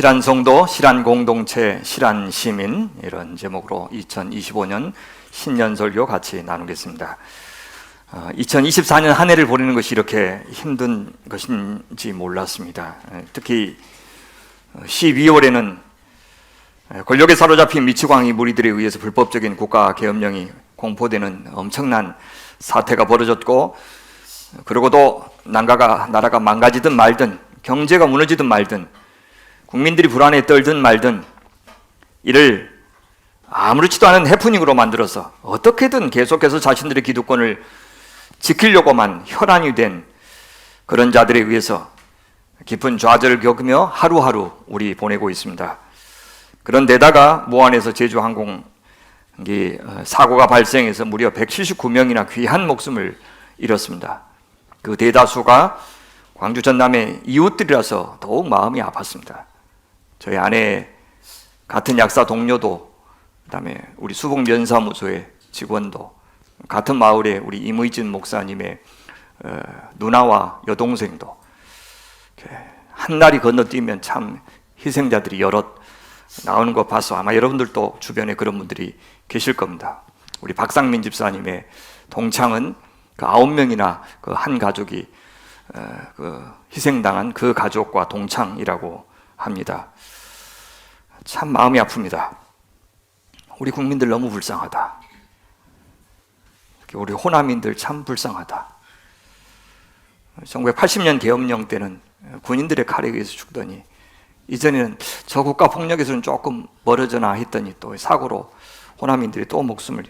실한 성도, 실한 공동체, 실한 시민, 이런 제목으로 2025년 신년 설교 같이 나누겠습니다. 2024년 한 해를 보내는 것이 이렇게 힘든 것인지 몰랐습니다. 특히 12월에는 권력에 사로잡힌 미치광이 무리들에 의해서 불법적인 국가계엄령이 공포되는 엄청난 사태가 벌어졌고, 그러고도 나라가 망가지든 말든, 경제가 무너지든 말든, 국민들이 불안에 떨든 말든 이를 아무렇지도 않은 해프닝으로 만들어서 어떻게든 계속해서 자신들의 기득권을 지키려고만 혈안이 된 그런 자들에 의해서 깊은 좌절을 겪으며 하루하루 우리 보내고 있습니다. 그런데다가 무안에서 제주항공기 사고가 발생해서 무려 179명이나 귀한 목숨을 잃었습니다. 그 대다수가 광주 전남의 이웃들이라서 더욱 마음이 아팠습니다. 저희 아내 같은 약사 동료도, 그다음에 우리 수복면사무소의 직원도, 같은 마을에 우리 임의진 목사님의 누나와 여동생도 한 날이 건너뛰면 참 희생자들이 여럿 나오는 거 봐서 아마 여러분들도 주변에 그런 분들이 계실 겁니다. 우리 박상민 집사님의 동창은 그 9명이나 그 한 가족이 그 희생당한 그 가족과 동창이라고 합니다. 참 마음이 아픕니다. 우리 국민들 너무 불쌍하다. 우리 호남인들 참 불쌍하다. 1980년 계엄령 때는 군인들의 칼에 의해서 죽더니, 이전에는 저 국가 폭력에서는 조금 멀어져나 했더니 또 사고로 호남인들이 또 목숨을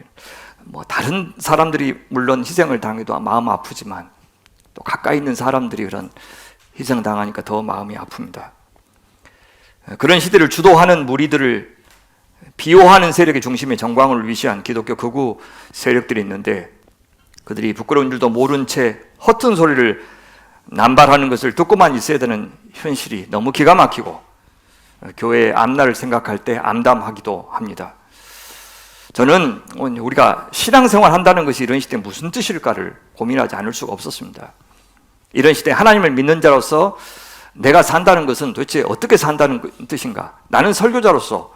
다른 사람들이 물론 희생을 당해도 마음 아프지만 또 가까이 있는 사람들이 그런 희생당하니까 더 마음이 아픕니다. 그런 시대를 주도하는 무리들을 비호하는 세력의 중심에 정광훈을 위시한 기독교 극우 세력들이 있는데, 그들이 부끄러운 줄도 모른 채 허튼 소리를 남발하는 것을 듣고만 있어야 되는 현실이 너무 기가 막히고 교회의 앞날을 생각할 때 암담하기도 합니다. 저는 우리가 신앙생활 한다는 것이 이런 시대에 무슨 뜻일까를 고민하지 않을 수가 없었습니다. 이런 시대에 하나님을 믿는 자로서 내가 산다는 것은 도대체 어떻게 산다는 뜻인가? 나는 설교자로서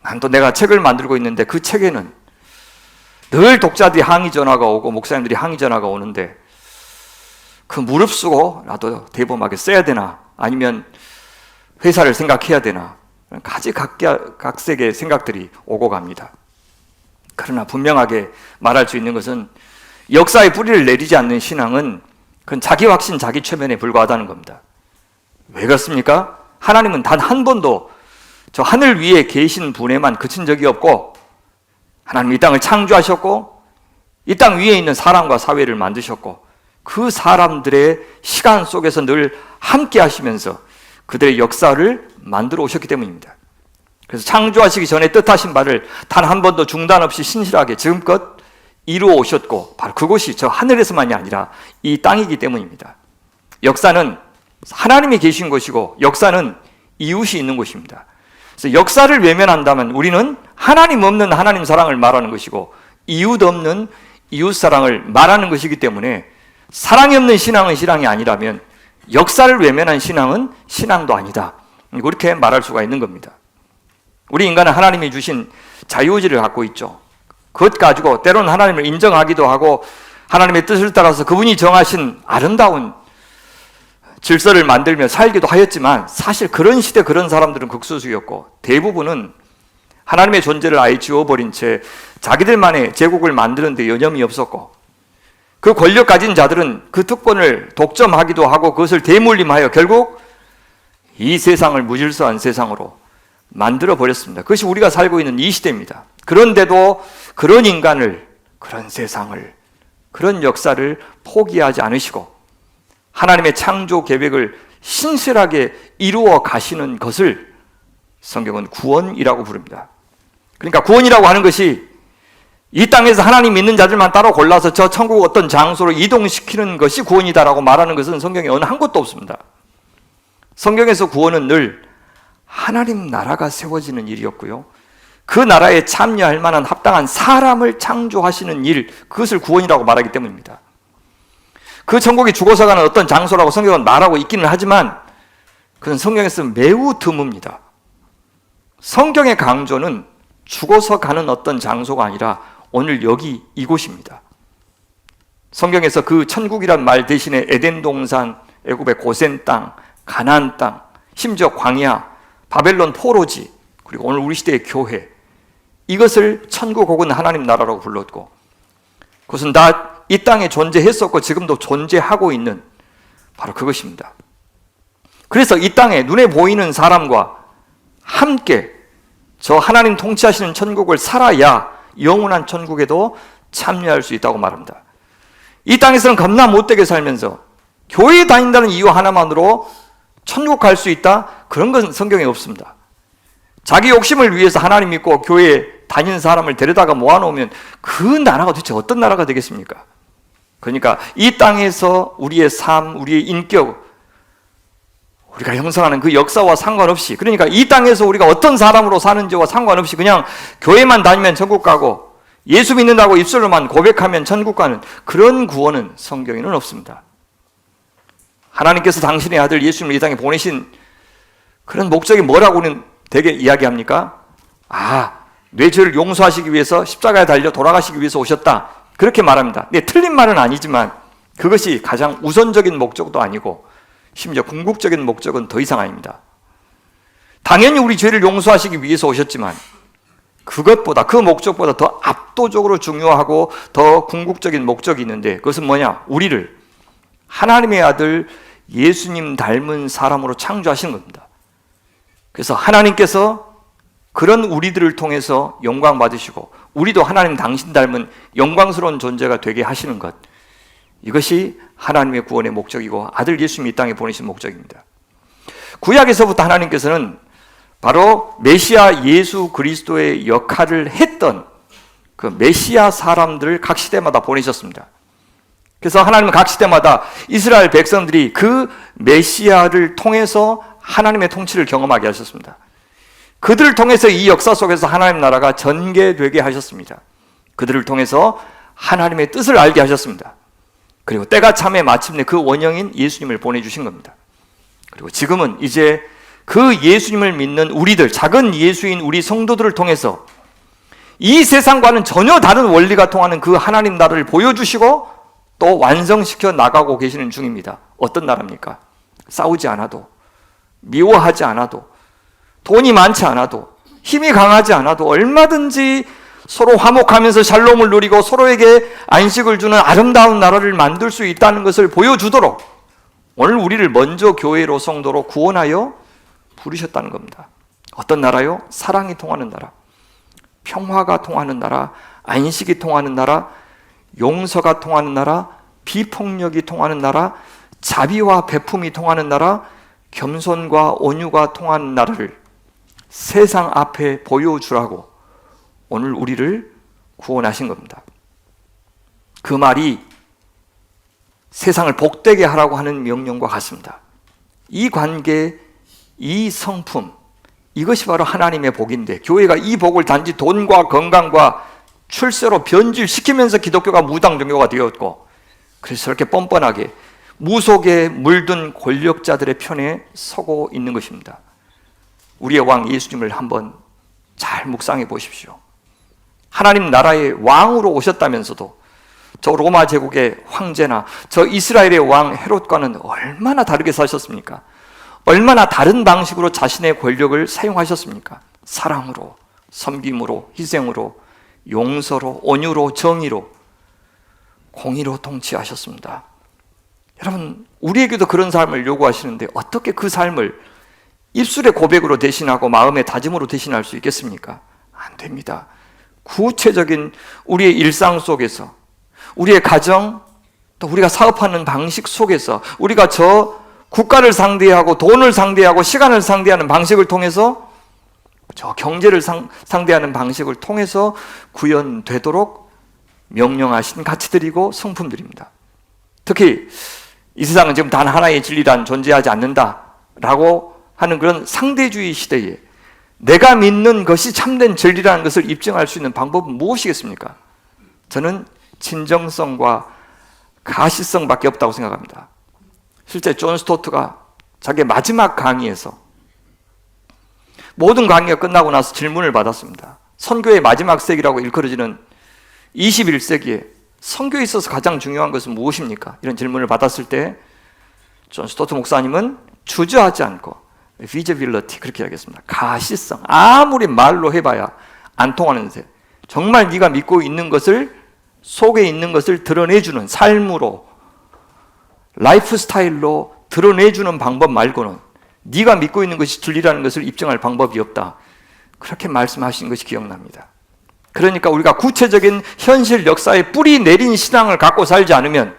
난 또 내가 책을 만들고 있는데 그 책에는 늘 독자들이 항의 전화가 오고 목사님들이 항의 전화가 오는데 그 무릅쓰고 나도 대범하게 써야 되나, 아니면 회사를 생각해야 되나, 각색의 생각들이 오고 갑니다. 그러나 분명하게 말할 수 있는 것은 역사의 뿌리를 내리지 않는 신앙은 그건 자기 확신, 자기 최면에 불과하다는 겁니다. 왜 그렇습니까? 하나님은 단 한 번도 저 하늘 위에 계신 분에만 그친 적이 없고, 하나님 이 땅을 창조하셨고 이 땅 위에 있는 사람과 사회를 만드셨고 그 사람들의 시간 속에서 늘 함께 하시면서 그들의 역사를 만들어 오셨기 때문입니다. 그래서 창조하시기 전에 뜻하신 바를 단 한 번도 중단 없이 신실하게 지금껏 이루어 오셨고, 바로 그곳이 저 하늘에서만이 아니라 이 땅이기 때문입니다. 역사는 하나님이 계신 것이고 역사는 이웃이 있는 것입니다. 그래서 역사를 외면한다면 우리는 하나님 없는 하나님 사랑을 말하는 것이고 이웃 없는 이웃 사랑을 말하는 것이기 때문에, 사랑이 없는 신앙은 신앙이 아니라면 역사를 외면한 신앙은 신앙도 아니다, 그렇게 말할 수가 있는 겁니다. 우리 인간은 하나님이 주신 자유의지를 갖고 있죠. 그것 가지고 때로는 하나님을 인정하기도 하고 하나님의 뜻을 따라서 그분이 정하신 아름다운 질서를 만들며 살기도 하였지만, 사실 그런 시대 그런 사람들은 극소수였고 대부분은 하나님의 존재를 아예 지워버린 채 자기들만의 제국을 만드는 데 여념이 없었고, 그 권력 가진 자들은 그 특권을 독점하기도 하고 그것을 대물림하여 결국 이 세상을 무질서한 세상으로 만들어 버렸습니다. 그것이 우리가 살고 있는 이 시대입니다. 그런데도 그런 인간을, 그런 세상을, 그런 역사를 포기하지 않으시고 하나님의 창조 계획을 신실하게 이루어 가시는 것을 성경은 구원이라고 부릅니다. 그러니까 구원이라고 하는 것이 이 땅에서 하나님 믿는 자들만 따로 골라서 저 천국 어떤 장소로 이동시키는 것이 구원이다라고 말하는 것은 성경에 어느 한 곳도 없습니다. 성경에서 구원은 늘 하나님 나라가 세워지는 일이었고요, 그 나라에 참여할 만한 합당한 사람을 창조하시는 일, 그것을 구원이라고 말하기 때문입니다. 그 천국이 죽어서 가는 어떤 장소라고 성경은 말하고 있기는 하지만 그건 성경에서 매우 드뭅니다. 성경의 강조는 죽어서 가는 어떤 장소가 아니라 오늘 여기 이곳입니다. 성경에서 그 천국이란 말 대신에 에덴 동산, 애굽의 고센 땅, 가나안 땅, 심지어 광야, 바벨론 포로지, 그리고 오늘 우리 시대의 교회, 이것을 천국 혹은 하나님 나라라고 불렀고, 그것은 다 이 땅에 존재했었고 지금도 존재하고 있는 바로 그것입니다. 그래서 이 땅에 눈에 보이는 사람과 함께 저 하나님 통치하시는 천국을 살아야 영원한 천국에도 참여할 수 있다고 말합니다. 이 땅에서는 겁나 못되게 살면서 교회에 다닌다는 이유 하나만으로 천국 갈 수 있다? 그런 건 성경에 없습니다. 자기 욕심을 위해서 하나님 믿고 교회에 다니는 사람을 데려다가 모아놓으면 그 나라가 도대체 어떤 나라가 되겠습니까? 그러니까 이 땅에서 우리의 삶, 우리의 인격, 우리가 형성하는 그 역사와 상관없이, 그러니까 이 땅에서 우리가 어떤 사람으로 사는지와 상관없이 그냥 교회만 다니면 천국 가고 예수 믿는다고 입술로만 고백하면 천국 가는 그런 구원은 성경에는 없습니다. 하나님께서 당신의 아들 예수님을 이 땅에 보내신 그런 목적이 뭐라고는 되게 이야기합니까? 내 죄를 용서하시기 위해서 십자가에 달려 돌아가시기 위해서 오셨다, 그렇게 말합니다. 네, 틀린 말은 아니지만 그것이 가장 우선적인 목적도 아니고 심지어 궁극적인 목적은 더 이상 아닙니다. 당연히 우리 죄를 용서하시기 위해서 오셨지만 그것보다, 그 목적보다 더 압도적으로 중요하고 더 궁극적인 목적이 있는데, 그것은 뭐냐? 우리를 하나님의 아들 예수님 닮은 사람으로 창조하신 겁니다. 그래서 하나님께서 그런 우리들을 통해서 영광 받으시고 우리도 하나님 당신 닮은 영광스러운 존재가 되게 하시는 것, 이것이 하나님의 구원의 목적이고 아들 예수님이 이 땅에 보내신 목적입니다. 구약에서부터 하나님께서는 바로 메시아 예수 그리스도의 역할을 했던 그 메시아 사람들을 각 시대마다 보내셨습니다. 그래서 하나님은 각 시대마다 이스라엘 백성들이 그 메시아를 통해서 하나님의 통치를 경험하게 하셨습니다. 그들을 통해서 이 역사 속에서 하나님 나라가 전개되게 하셨습니다. 그들을 통해서 하나님의 뜻을 알게 하셨습니다. 그리고 때가 참에 마침내 그 원형인 예수님을 보내주신 겁니다. 그리고 지금은 이제 그 예수님을 믿는 우리들, 작은 예수인 우리 성도들을 통해서 이 세상과는 전혀 다른 원리가 통하는 그 하나님 나라를 보여주시고 또 완성시켜 나가고 계시는 중입니다. 어떤 나라입니까? 싸우지 않아도, 미워하지 않아도, 돈이 많지 않아도, 힘이 강하지 않아도 얼마든지 서로 화목하면서 샬롬을 누리고 서로에게 안식을 주는 아름다운 나라를 만들 수 있다는 것을 보여주도록 오늘 우리를 먼저 교회로, 성도로 구원하여 부르셨다는 겁니다. 어떤 나라요? 사랑이 통하는 나라, 평화가 통하는 나라, 안식이 통하는 나라, 용서가 통하는 나라, 비폭력이 통하는 나라, 자비와 베품이 통하는 나라, 겸손과 온유가 통하는 나라를 세상 앞에 보여주라고 오늘 우리를 구원하신 겁니다. 그 말이 세상을 복되게 하라고 하는 명령과 같습니다. 이 관계, 이 성품, 이것이 바로 하나님의 복인데, 교회가 이 복을 단지 돈과 건강과 출세로 변질시키면서 기독교가 무당 종교가 되었고, 그래서 저렇게 뻔뻔하게 무속에 물든 권력자들의 편에 서고 있는 것입니다. 우리의 왕 예수님을 한번 잘 묵상해 보십시오. 하나님 나라의 왕으로 오셨다면서도 저 로마 제국의 황제나 저 이스라엘의 왕 헤롯과는 얼마나 다르게 사셨습니까? 얼마나 다른 방식으로 자신의 권력을 사용하셨습니까? 사랑으로, 섬김으로, 희생으로, 용서로, 온유로, 정의로, 공의로 통치하셨습니다. 여러분, 우리에게도 그런 삶을 요구하시는데 어떻게 그 삶을 입술의 고백으로 대신하고 마음의 다짐으로 대신할 수 있겠습니까? 안 됩니다. 구체적인 우리의 일상 속에서, 우리의 가정, 또 우리가 사업하는 방식 속에서, 우리가 저 국가를 상대하고 돈을 상대하고 시간을 상대하는 방식을 통해서, 저 경제를 상대하는 방식을 통해서 구현되도록 명령하신 가치들이고 성품들입니다. 특히 이 세상은 지금 단 하나의 진리란 존재하지 않는다라고 하는 그런 상대주의 시대에 내가 믿는 것이 참된 진리라는 것을 입증할 수 있는 방법은 무엇이겠습니까? 저는 진정성과 가시성밖에 없다고 생각합니다. 실제 존 스토트가 자기의 마지막 강의에서 모든 강의가 끝나고 나서 질문을 받았습니다. 선교의 마지막 세기라고 일컬어지는 21세기에 선교에 있어서 가장 중요한 것은 무엇입니까? 이런 질문을 받았을 때 존 스토트 목사님은 주저하지 않고 feasibility 그렇게 하겠습니다. 가시성. 아무리 말로 해봐야 안 통하는데 정말 네가 믿고 있는 것을 속에 있는 것을 드러내주는 삶으로 라이프 스타일로 드러내주는 방법 말고는 네가 믿고 있는 것이 진리라는 것을 입증할 방법이 없다. 그렇게 말씀하신 것이 기억납니다. 그러니까 우리가 구체적인 현실 역사에 뿌리 내린 신앙을 갖고 살지 않으면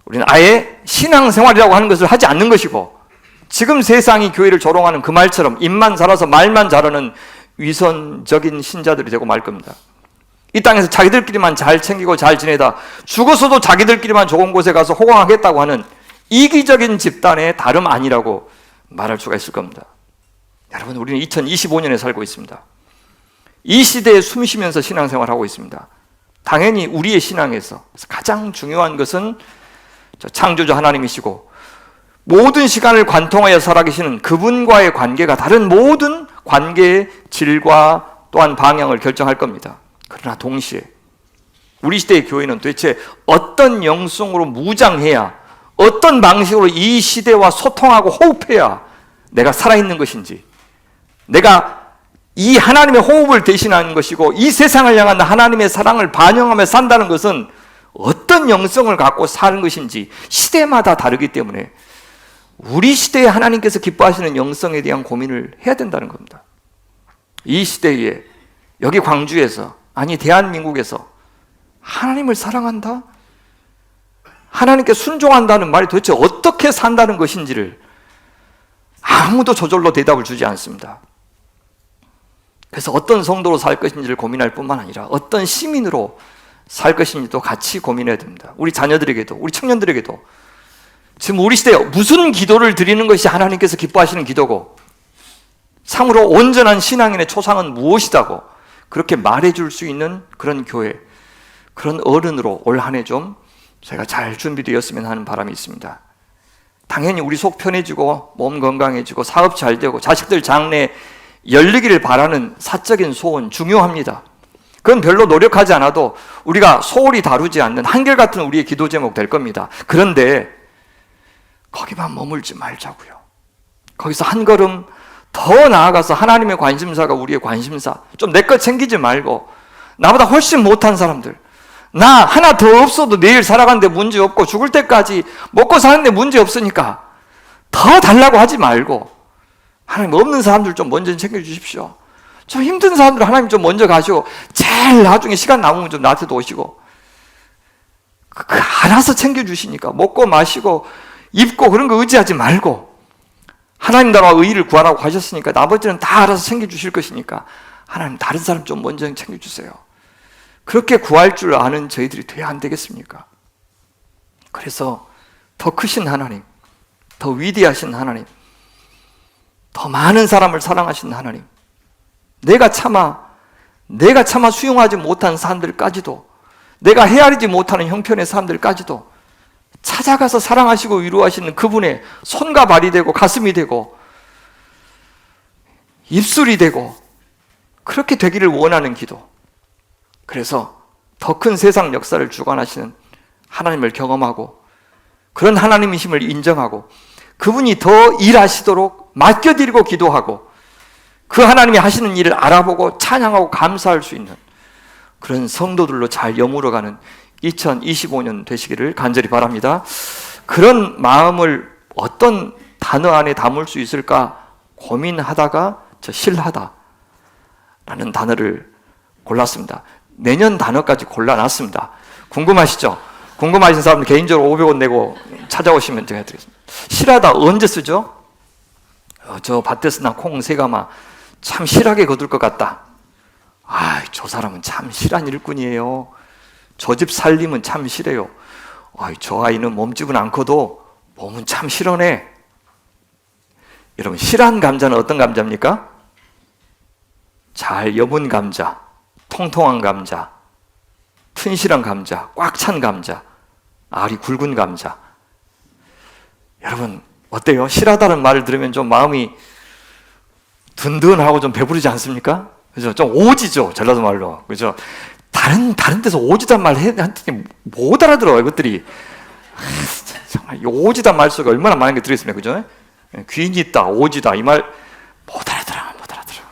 우리는 아예 신앙생활이라고 하는 것을 하지 않는 것이고 지금 세상이 교회를 조롱하는 그 말처럼 입만 잘라서 말만 잘하는 위선적인 신자들이 되고 말 겁니다. 이 땅에서 자기들끼리만 잘 챙기고 잘 지내다 죽어서도 자기들끼리만 좋은 곳에 가서 호강하겠다고 하는 이기적인 집단의 다름 아니라고 말할 수가 있을 겁니다. 여러분, 우리는 2025년에 살고 있습니다. 이 시대에 숨쉬면서 신앙생활하고 있습니다. 당연히 우리의 신앙에서 가장 중요한 것은 창조주 하나님이시고 모든 시간을 관통하여 살아계시는 그분과의 관계가 다른 모든 관계의 질과 또한 방향을 결정할 겁니다. 그러나 동시에 우리 시대의 교회는 도대체 어떤 영성으로 무장해야 어떤 방식으로 이 시대와 소통하고 호흡해야 내가 살아있는 것인지, 내가 이 하나님의 호흡을 대신하는 것이고 이 세상을 향한 하나님의 사랑을 반영하며 산다는 것은 어떤 영성을 갖고 사는 것인지 시대마다 다르기 때문에 우리 시대에 하나님께서 기뻐하시는 영성에 대한 고민을 해야 된다는 겁니다. 이 시대에 여기 광주에서, 아니 대한민국에서 하나님을 사랑한다? 하나님께 순종한다는 말이 도대체 어떻게 산다는 것인지를 아무도 저절로 대답을 주지 않습니다. 그래서 어떤 성도로 살 것인지를 고민할 뿐만 아니라 어떤 시민으로 살 것인지도 같이 고민해야 됩니다. 우리 자녀들에게도, 우리 청년들에게도 지금 우리 시대에 무슨 기도를 드리는 것이 하나님께서 기뻐하시는 기도고 참으로 온전한 신앙인의 초상은 무엇이다고 그렇게 말해줄 수 있는 그런 교회, 그런 어른으로 올 한 해 좀 제가 잘 준비되었으면 하는 바람이 있습니다. 당연히 우리 속 편해지고 몸 건강해지고 사업 잘 되고 자식들 장래 열리기를 바라는 사적인 소원 중요합니다. 그건 별로 노력하지 않아도 우리가 소홀히 다루지 않는 한결같은 우리의 기도 제목 될 겁니다. 그런데 거기만 머물지 말자고요. 거기서 한 걸음 더 나아가서 하나님의 관심사가 우리의 관심사, 좀 내 것 챙기지 말고 나보다 훨씬 못한 사람들, 나 하나 더 없어도 내일 살아가는데 문제 없고 죽을 때까지 먹고 사는데 문제 없으니까 더 달라고 하지 말고 하나님 없는 사람들 좀 먼저 챙겨주십시오. 좀 힘든 사람들 하나님 좀 먼저 가시고 제일 나중에 시간 남으면 좀 나한테도 오시고 알아서 챙겨주시니까 먹고 마시고 입고 그런 거 의지하지 말고 하나님 나라와 의의를 구하라고 하셨으니까 나머지는 다 알아서 챙겨주실 것이니까 하나님 다른 사람 좀 먼저 챙겨주세요. 그렇게 구할 줄 아는 저희들이 돼야 안 되겠습니까? 그래서 더 크신 하나님, 더 위대하신 하나님, 더 많은 사람을 사랑하신 하나님, 내가 차마 수용하지 못한 사람들까지도, 내가 헤아리지 못하는 형편의 사람들까지도 찾아가서 사랑하시고 위로하시는 그분의 손과 발이 되고 가슴이 되고 입술이 되고 그렇게 되기를 원하는 기도. 그래서 더 큰 세상 역사를 주관하시는 하나님을 경험하고 그런 하나님이심을 인정하고 그분이 더 일하시도록 맡겨드리고 기도하고 그 하나님이 하시는 일을 알아보고 찬양하고 감사할 수 있는 그런 성도들로 잘 여물어가는 2025년 되시기를 간절히 바랍니다. 그런 마음을 어떤 단어 안에 담을 수 있을까 고민하다가 저 실하다 라는 단어를 골랐습니다. 내년 단어까지 골라놨습니다. 궁금하시죠? 궁금하신 사람은 개인적으로 500원 내고 찾아오시면 제가 드리겠습니다. 실하다 언제 쓰죠? 저 밭에서 난 콩 새가마 참 실하게 거둘 것 같다. 저 사람은 참 실한 일꾼이에요. 저 집 살림은 참 실해요. 저 아이는 몸집은 안 커도 몸은 참 실하네. 여러분, 실한 감자는 어떤 감자입니까? 잘 여문 감자, 통통한 감자, 튼실한 감자, 꽉 찬 감자, 알이 굵은 감자. 여러분, 어때요? 실하다는 말을 들으면 좀 마음이 든든하고 좀 배부르지 않습니까? 그죠? 좀 오지죠, 전라도 말로. 그죠? 다른 데서 오지단 말 했더니 못 알아들어요, 이것들이. 정말 이 오지단 말 속에 얼마나 많은 게 들어있습니까? 그죠? 귀인이 있다, 오지다, 이 말 못 알아들어.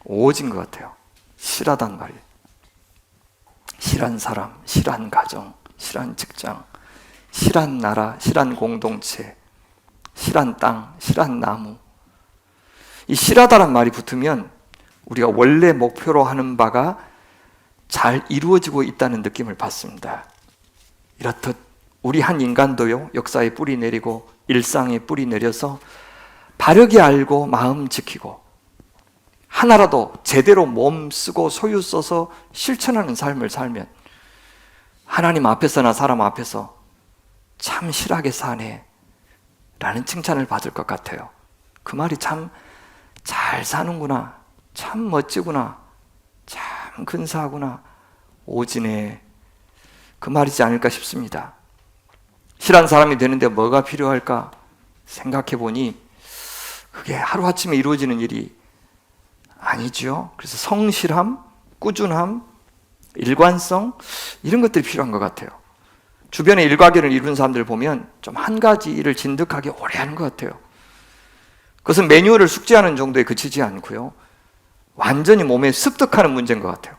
오진 것 같아요. 실하단 말이. 실한 사람, 실한 가정, 실한 직장, 실한 나라, 실한 공동체, 실한 땅, 실한 나무. 이 실하다란 말이 붙으면 우리가 원래 목표로 하는 바가 잘 이루어지고 있다는 느낌을 받습니다. 이렇듯 우리 한 인간도요, 역사에 뿌리 내리고 일상에 뿌리 내려서 바르게 알고 마음 지키고 하나라도 제대로 몸 쓰고 소유 써서 실천하는 삶을 살면 하나님 앞에서나 사람 앞에서 참 실하게 사네 라는 칭찬을 받을 것 같아요. 그 말이 참 잘 사는구나, 참 멋지구나, 참 근사하구나, 오지네, 그 말이지 않을까 싶습니다. 실한 사람이 되는데 뭐가 필요할까 생각해 보니 그게 하루아침에 이루어지는 일이 아니죠. 그래서 성실함, 꾸준함, 일관성, 이런 것들이 필요한 것 같아요. 주변에 일과견을 이룬 사람들 보면 좀 한 가지 일을 진득하게 오래 하는 것 같아요. 그것은 매뉴얼을 숙지하는 정도에 그치지 않고요, 완전히 몸에 습득하는 문제인 것 같아요.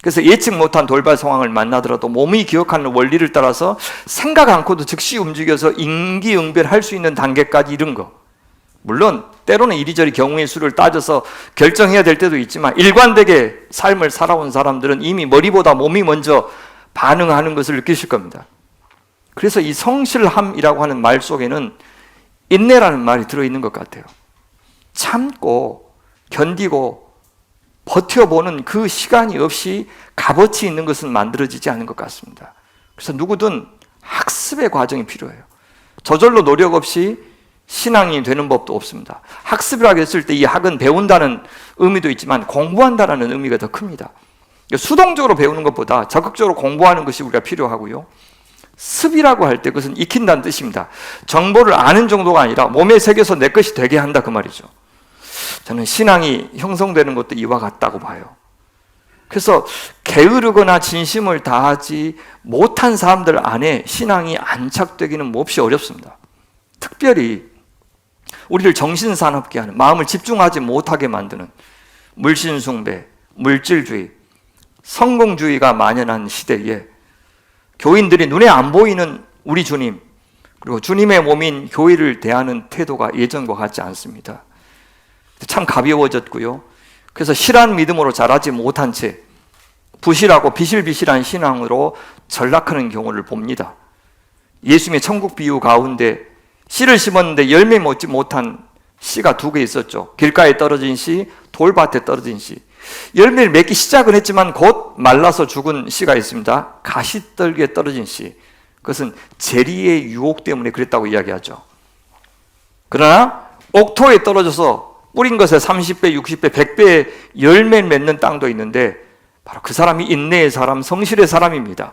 그래서 예측 못한 돌발 상황을 만나더라도 몸이 기억하는 원리를 따라서 생각 않고도 즉시 움직여서 임기응변할 수 있는 단계까지 이른 거. 물론 때로는 이리저리 경우의 수를 따져서 결정해야 될 때도 있지만 일관되게 삶을 살아온 사람들은 이미 머리보다 몸이 먼저 반응하는 것을 느끼실 겁니다. 그래서 이 성실함이라고 하는 말 속에는 인내라는 말이 들어있는 것 같아요. 참고 견디고 버텨보는 그 시간이 없이 값어치 있는 것은 만들어지지 않은 것 같습니다. 그래서 누구든 학습의 과정이 필요해요. 저절로 노력 없이 신앙이 되는 법도 없습니다. 학습이라고 했을 때 이 학은 배운다는 의미도 있지만 공부한다는 의미가 더 큽니다. 수동적으로 배우는 것보다 적극적으로 공부하는 것이 우리가 필요하고요, 습이라고 할 때 그것은 익힌다는 뜻입니다. 정보를 아는 정도가 아니라 몸에 새겨서 내 것이 되게 한다, 그 말이죠. 저는 신앙이 형성되는 것도 이와 같다고 봐요. 그래서 게으르거나 진심을 다하지 못한 사람들 안에 신앙이 안착되기는 몹시 어렵습니다. 특별히 우리를 정신사납게 하는, 마음을 집중하지 못하게 만드는 물신숭배, 물질주의, 성공주의가 만연한 시대에 교인들이 눈에 안 보이는 우리 주님, 그리고 주님의 몸인 교회를 대하는 태도가 예전과 같지 않습니다. 참 가벼워졌고요, 그래서 실한 믿음으로 자라지 못한 채 부실하고 비실비실한 신앙으로 전락하는 경우를 봅니다. 예수님의 천국 비유 가운데 씨를 심었는데 열매 맺지 못한 씨가 두 개 있었죠. 길가에 떨어진 씨, 돌밭에 떨어진 씨. 열매를 맺기 시작은 했지만 곧 말라서 죽은 씨가 있습니다. 가시떨기에 떨어진 씨. 그것은 재리의 유혹 때문에 그랬다고 이야기하죠. 그러나 옥토에 떨어져서 뿌린 것에 30배, 60배, 100배의 열매를 맺는 땅도 있는데 바로 그 사람이 인내의 사람, 성실의 사람입니다.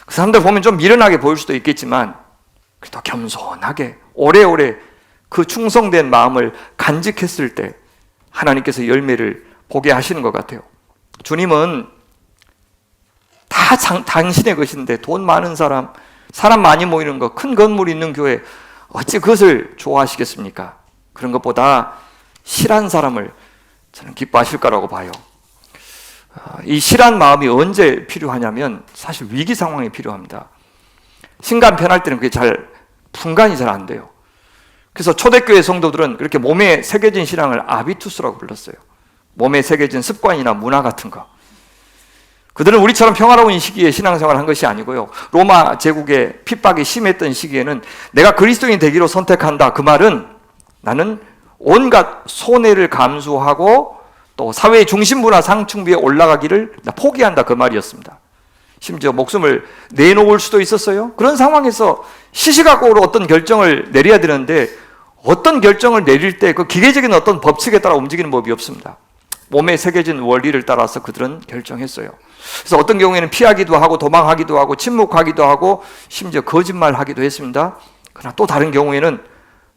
그 사람들 보면 좀 미련하게 보일 수도 있겠지만 그래도 겸손하게 오래오래 그 충성된 마음을 간직했을 때 하나님께서 열매를 보게 하시는 것 같아요. 주님은 다 당신의 것인데 돈 많은 사람, 사람 많이 모이는 거, 큰 건물 있는 교회 어찌 그것을 좋아하시겠습니까? 그런 것보다 실한 사람을 저는 기뻐하실 거라고 봐요. 이 실한 마음이 언제 필요하냐면 사실 위기 상황에 필요합니다. 신간 편할 때는 그게 분간이 잘 안 돼요. 그래서 초대교회 성도들은 그렇게 몸에 새겨진 신앙을 아비투스라고 불렀어요. 몸에 새겨진 습관이나 문화 같은 거. 그들은 우리처럼 평화로운 시기에 신앙생활을 한 것이 아니고요, 로마 제국의 핍박이 심했던 시기에는 내가 그리스도인이 되기로 선택한다, 그 말은 나는 온갖 손해를 감수하고 또 사회의 중심부나 상층부에 올라가기를 포기한다, 그 말이었습니다. 심지어 목숨을 내놓을 수도 있었어요. 그런 상황에서 시시각오로 어떤 결정을 내려야 되는데 어떤 결정을 내릴 때 그 기계적인 어떤 법칙에 따라 움직이는 법이 없습니다. 몸에 새겨진 원리를 따라서 그들은 결정했어요. 그래서 어떤 경우에는 피하기도 하고 도망하기도 하고 침묵하기도 하고 심지어 거짓말하기도 했습니다. 그러나 또 다른 경우에는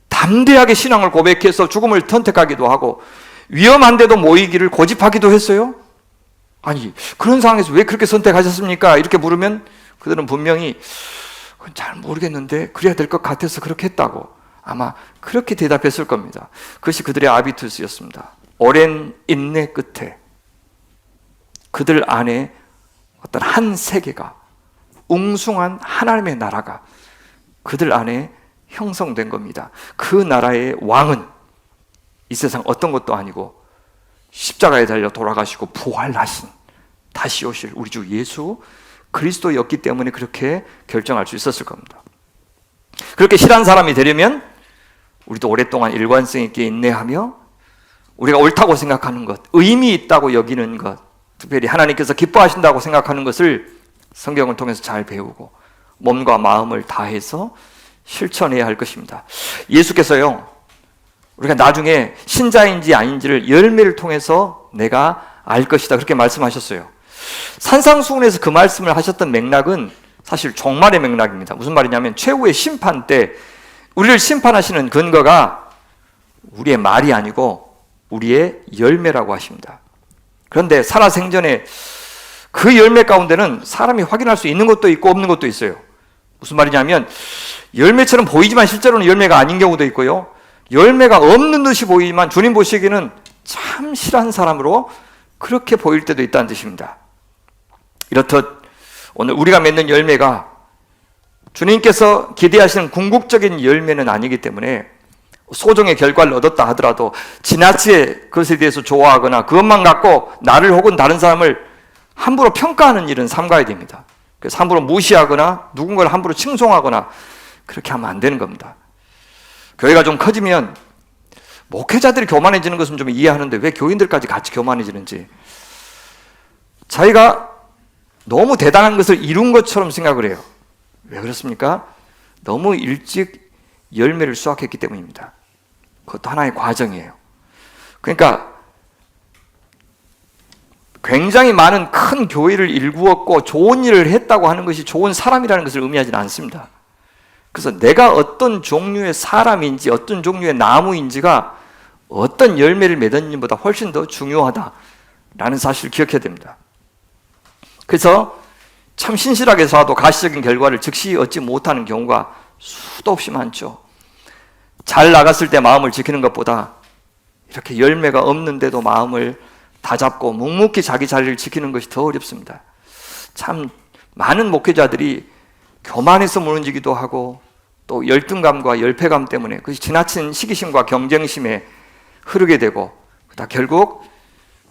담대하게 신앙을 고백해서 죽음을 선택하기도 하고 위험한데도 모이기를 고집하기도 했어요. 아니, 그런 상황에서 왜 그렇게 선택하셨습니까? 이렇게 물으면 그들은 분명히 그건 잘 모르겠는데 그래야 될 것 같아서 그렇게 했다고 아마 그렇게 대답했을 겁니다. 그것이 그들의 아비투스였습니다. 오랜 인내 끝에 그들 안에 어떤 한 세계가, 웅숭한 하나님의 나라가 그들 안에 형성된 겁니다. 그 나라의 왕은 이 세상 어떤 것도 아니고 십자가에 달려 돌아가시고 부활하신, 다시 오실 우리 주 예수 그리스도였기 때문에 그렇게 결정할 수 있었을 겁니다. 그렇게 실한 사람이 되려면 우리도 오랫동안 일관성 있게 인내하며 우리가 옳다고 생각하는 것, 의미 있다고 여기는 것, 특별히 하나님께서 기뻐하신다고 생각하는 것을 성경을 통해서 잘 배우고 몸과 마음을 다해서 실천해야 할 것입니다. 예수께서요, 우리가 나중에 신자인지 아닌지를 열매를 통해서 내가 알 것이다 그렇게 말씀하셨어요. 산상수훈에서 그 말씀을 하셨던 맥락은 사실 종말의 맥락입니다. 무슨 말이냐면 최후의 심판 때 우리를 심판하시는 근거가 우리의 말이 아니고 우리의 열매라고 하십니다. 그런데 살아생전에 그 열매 가운데는 사람이 확인할 수 있는 것도 있고 없는 것도 있어요. 무슨 말이냐면 열매처럼 보이지만 실제로는 열매가 아닌 경우도 있고요, 열매가 없는 듯이 보이지만 주님 보시기에는 참 실한 사람으로 그렇게 보일 때도 있다는 뜻입니다. 이렇듯 오늘 우리가 맺는 열매가 주님께서 기대하시는 궁극적인 열매는 아니기 때문에 소정의 결과를 얻었다 하더라도 지나치게 그것에 대해서 좋아하거나 그것만 갖고 나를 혹은 다른 사람을 함부로 평가하는 일은 삼가야 됩니다. 그래서 함부로 무시하거나 누군가를 함부로 칭송하거나 그렇게 하면 안 되는 겁니다. 교회가 좀 커지면 목회자들이 교만해지는 것은 좀 이해하는데 왜 교인들까지 같이 교만해지는지, 자기가 너무 대단한 것을 이룬 것처럼 생각을 해요. 왜 그렇습니까? 너무 일찍 열매를 수확했기 때문입니다. 그것도 하나의 과정이에요. 그러니까 굉장히 많은 큰 교회를 일구었고 좋은 일을 했다고 하는 것이 좋은 사람이라는 것을 의미하지는 않습니다. 그래서 내가 어떤 종류의 사람인지 어떤 종류의 나무인지가 어떤 열매를 맺었는지보다 훨씬 더 중요하다라는 사실을 기억해야 됩니다. 그래서 참 신실하게 살아도 가시적인 결과를 즉시 얻지 못하는 경우가 수도 없이 많죠. 잘 나갔을 때 마음을 지키는 것보다 이렇게 열매가 없는데도 마음을 다잡고 묵묵히 자기 자리를 지키는 것이 더 어렵습니다. 참 많은 목회자들이 교만해서 무너지기도 하고 또 열등감과 열패감 때문에 그것이 지나친 시기심과 경쟁심에 흐르게 되고 다 결국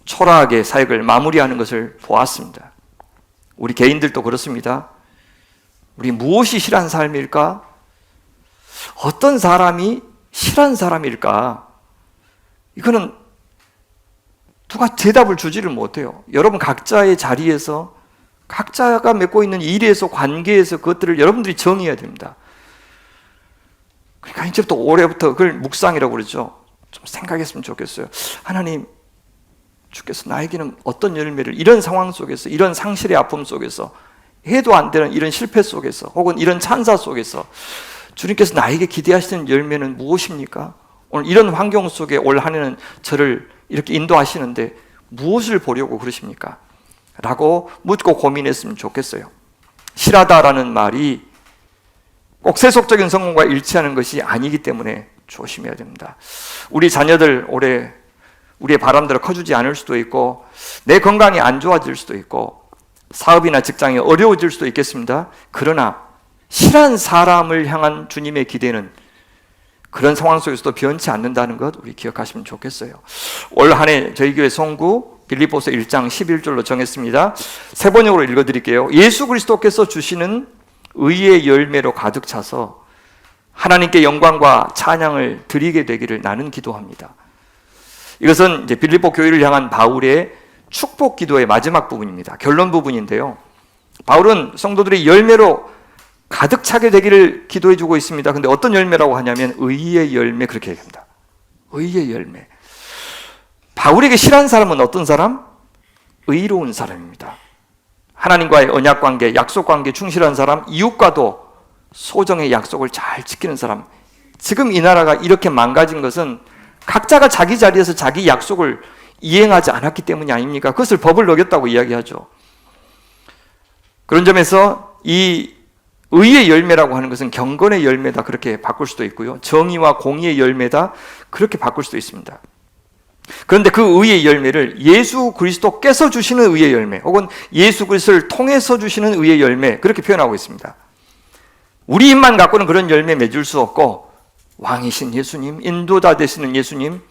초라하게 사역을 마무리하는 것을 보았습니다. 우리 개인들도 그렇습니다. 우리 무엇이 실한 삶일까? 어떤 사람이 실한 사람일까? 이거는 누가 대답을 주지를 못해요. 여러분 각자의 자리에서 각자가 맺고 있는 일에서 관계에서 그것들을 여러분들이 정의해야 됩니다. 그러니까 이제부터 올해부터 그걸 묵상이라고 그러죠. 좀 생각했으면 좋겠어요. 하나님, 주께서 나에게는 어떤 열매를 이런 상황 속에서, 이런 상실의 아픔 속에서, 해도 안 되는 이런 실패 속에서, 혹은 이런 찬사 속에서 주님께서 나에게 기대하시는 열매는 무엇입니까? 오늘 이런 환경 속에 올 한 해는 저를 이렇게 인도하시는데 무엇을 보려고 그러십니까? 라고 묻고 고민했으면 좋겠어요. 실하다라는 말이 꼭 세속적인 성공과 일치하는 것이 아니기 때문에 조심해야 됩니다. 우리 자녀들 올해 우리의 바람대로 커주지 않을 수도 있고 내 건강이 안 좋아질 수도 있고 사업이나 직장이 어려워질 수도 있겠습니다. 그러나 실한 사람을 향한 주님의 기대는 그런 상황 속에서도 변치 않는다는 것 우리 기억하시면 좋겠어요. 올 한 해 저희 교회 송구 빌립보서 1장 11절로 정했습니다. 세 번역으로 읽어드릴게요. 예수 그리스도께서 주시는 의의 열매로 가득 차서 하나님께 영광과 찬양을 드리게 되기를 나는 기도합니다. 이것은 이제 빌립보 교회를 향한 바울의 축복 기도의 마지막 부분입니다. 결론 부분인데요. 바울은 성도들이 열매로 가득 차게 되기를 기도해 주고 있습니다. 근데 어떤 열매라고 하냐면 의의 열매 그렇게 얘기합니다. 의의 열매. 바울에게 실한 사람은 어떤 사람? 의로운 사람입니다. 하나님과의 언약 관계, 약속 관계 충실한 사람, 이웃과도 소정의 약속을 잘 지키는 사람. 지금 이 나라가 이렇게 망가진 것은 각자가 자기 자리에서 자기 약속을 이행하지 않았기 때문이 아닙니까? 그것을 법을 어겼다고 이야기하죠. 그런 점에서 이 의의 열매라고 하는 것은 경건의 열매다, 그렇게 바꿀 수도 있고요. 정의와 공의의 열매다, 그렇게 바꿀 수도 있습니다. 그런데 그 의의 열매를 예수 그리스도께서 주시는 의의 열매, 혹은 예수 그리스도를 통해서 주시는 의의 열매, 그렇게 표현하고 있습니다. 우리 힘만 갖고는 그런 열매 맺을 수 없고, 왕이신 예수님, 인도자 되시는 예수님,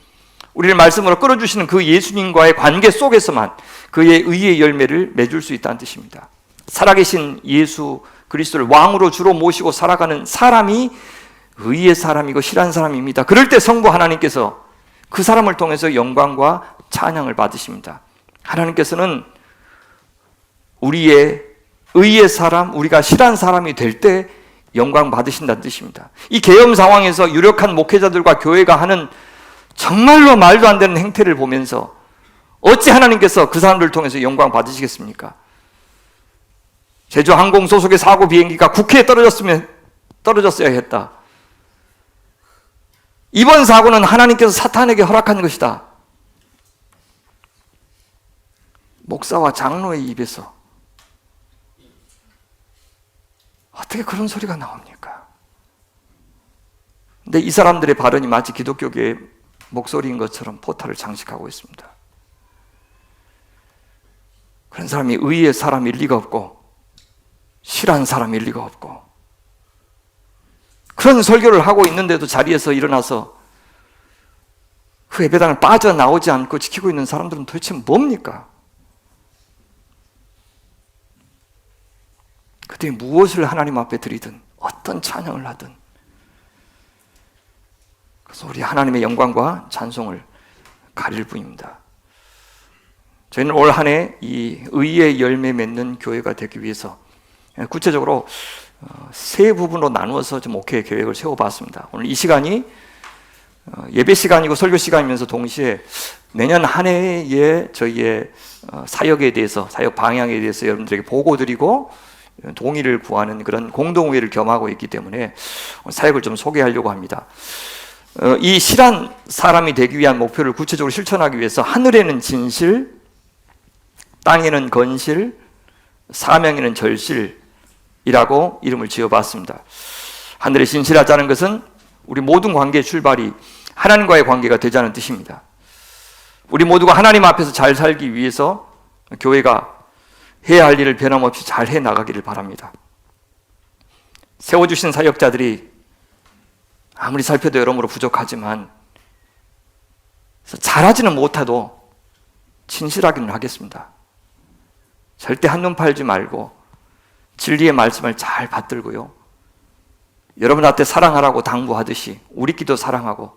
우리를 말씀으로 끌어주시는 그 예수님과의 관계 속에서만 그의 의의 열매를 맺을 수 있다는 뜻입니다. 살아계신 예수 그리스도를 왕으로 주로 모시고 살아가는 사람이 의의 사람이고 실한 사람입니다. 그럴 때 성부 하나님께서 그 사람을 통해서 영광과 찬양을 받으십니다. 하나님께서는 우리의 의의 사람, 우리가 실한 사람이 될 때 영광 받으신다는 뜻입니다. 이 계엄 상황에서 유력한 목회자들과 교회가 하는 정말로 말도 안 되는 행태를 보면서 어찌 하나님께서 그 사람들을 통해서 영광 받으시겠습니까? 제주항공 소속의 사고 비행기가 국회에 떨어졌어야 했다. 이번 사고는 하나님께서 사탄에게 허락한 것이다. 목사와 장로의 입에서 어떻게 그런 소리가 나옵니까? 근데 이 사람들의 발언이 마치 기독교계의 목소리인 것처럼 포탈을 장식하고 있습니다. 그런 사람이 의의 사람일 리가 없고 실한 사람일 리가 없고, 그런 설교를 하고 있는데도 자리에서 일어나서 그 예배당을 빠져나오지 않고 지키고 있는 사람들은 도대체 뭡니까? 그들이 무엇을 하나님 앞에 드리든 어떤 찬양을 하든, 그래서 우리 하나님의 영광과 찬송을 가릴 뿐입니다. 저희는 올 한 해 이 의의 열매 맺는 교회가 되기 위해서 구체적으로 세 부분으로 나누어서 좀 목회 계획을 세워봤습니다. 오늘 이 시간이 예배 시간이고 설교 시간이면서 동시에 내년 한 해의 저희의 사역에 대해서, 사역 방향에 대해서 여러분들에게 보고드리고 동의를 구하는 그런 공동회의를 겸하고 있기 때문에 사역을 좀 소개하려고 합니다. 이 실한 사람이 되기 위한 목표를 구체적으로 실천하기 위해서 하늘에는 진실, 땅에는 건실, 사명에는 절실이라고 이름을 지어봤습니다. 하늘에 진실하자는 것은 우리 모든 관계의 출발이 하나님과의 관계가 되자는 뜻입니다. 우리 모두가 하나님 앞에서 잘 살기 위해서 교회가 해야 할 일을 변함없이 잘 해나가기를 바랍니다. 세워주신 사역자들이 아무리 살펴도 여러모로 부족하지만 잘하지는 못해도 진실하기는 하겠습니다. 절대 한눈 팔지 말고 진리의 말씀을 잘 받들고요, 여러분한테 사랑하라고 당부하듯이 우리끼리도 사랑하고,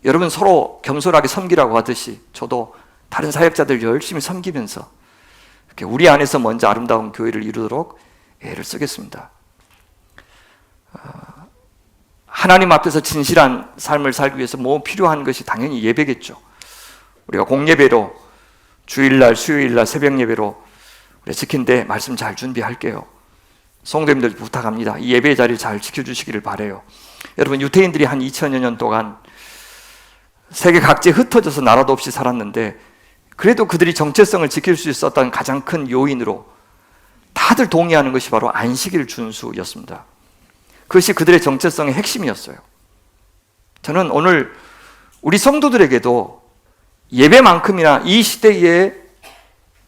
여러분 서로 겸손하게 섬기라고 하듯이 저도 다른 사역자들 열심히 섬기면서 이렇게 우리 안에서 먼저 아름다운 교회를 이루도록 애를 쓰겠습니다. 하나님 앞에서 진실한 삶을 살기 위해서 뭐 필요한 것이 당연히 예배겠죠. 우리가 공예배로, 주일날, 수요일날 새벽 예배로 지킨데 말씀 잘 준비할게요. 성도님들 부탁합니다. 이 예배 자리 잘 지켜주시기를 바라요. 여러분, 유태인들이 한 2000여 년 동안 세계 각지에 흩어져서 나라도 없이 살았는데, 그래도 그들이 정체성을 지킬 수 있었던 가장 큰 요인으로 다들 동의하는 것이 바로 안식일 준수였습니다. 그것이 그들의 정체성의 핵심이었어요. 저는 오늘 우리 성도들에게도 예배만큼이나 이 시대에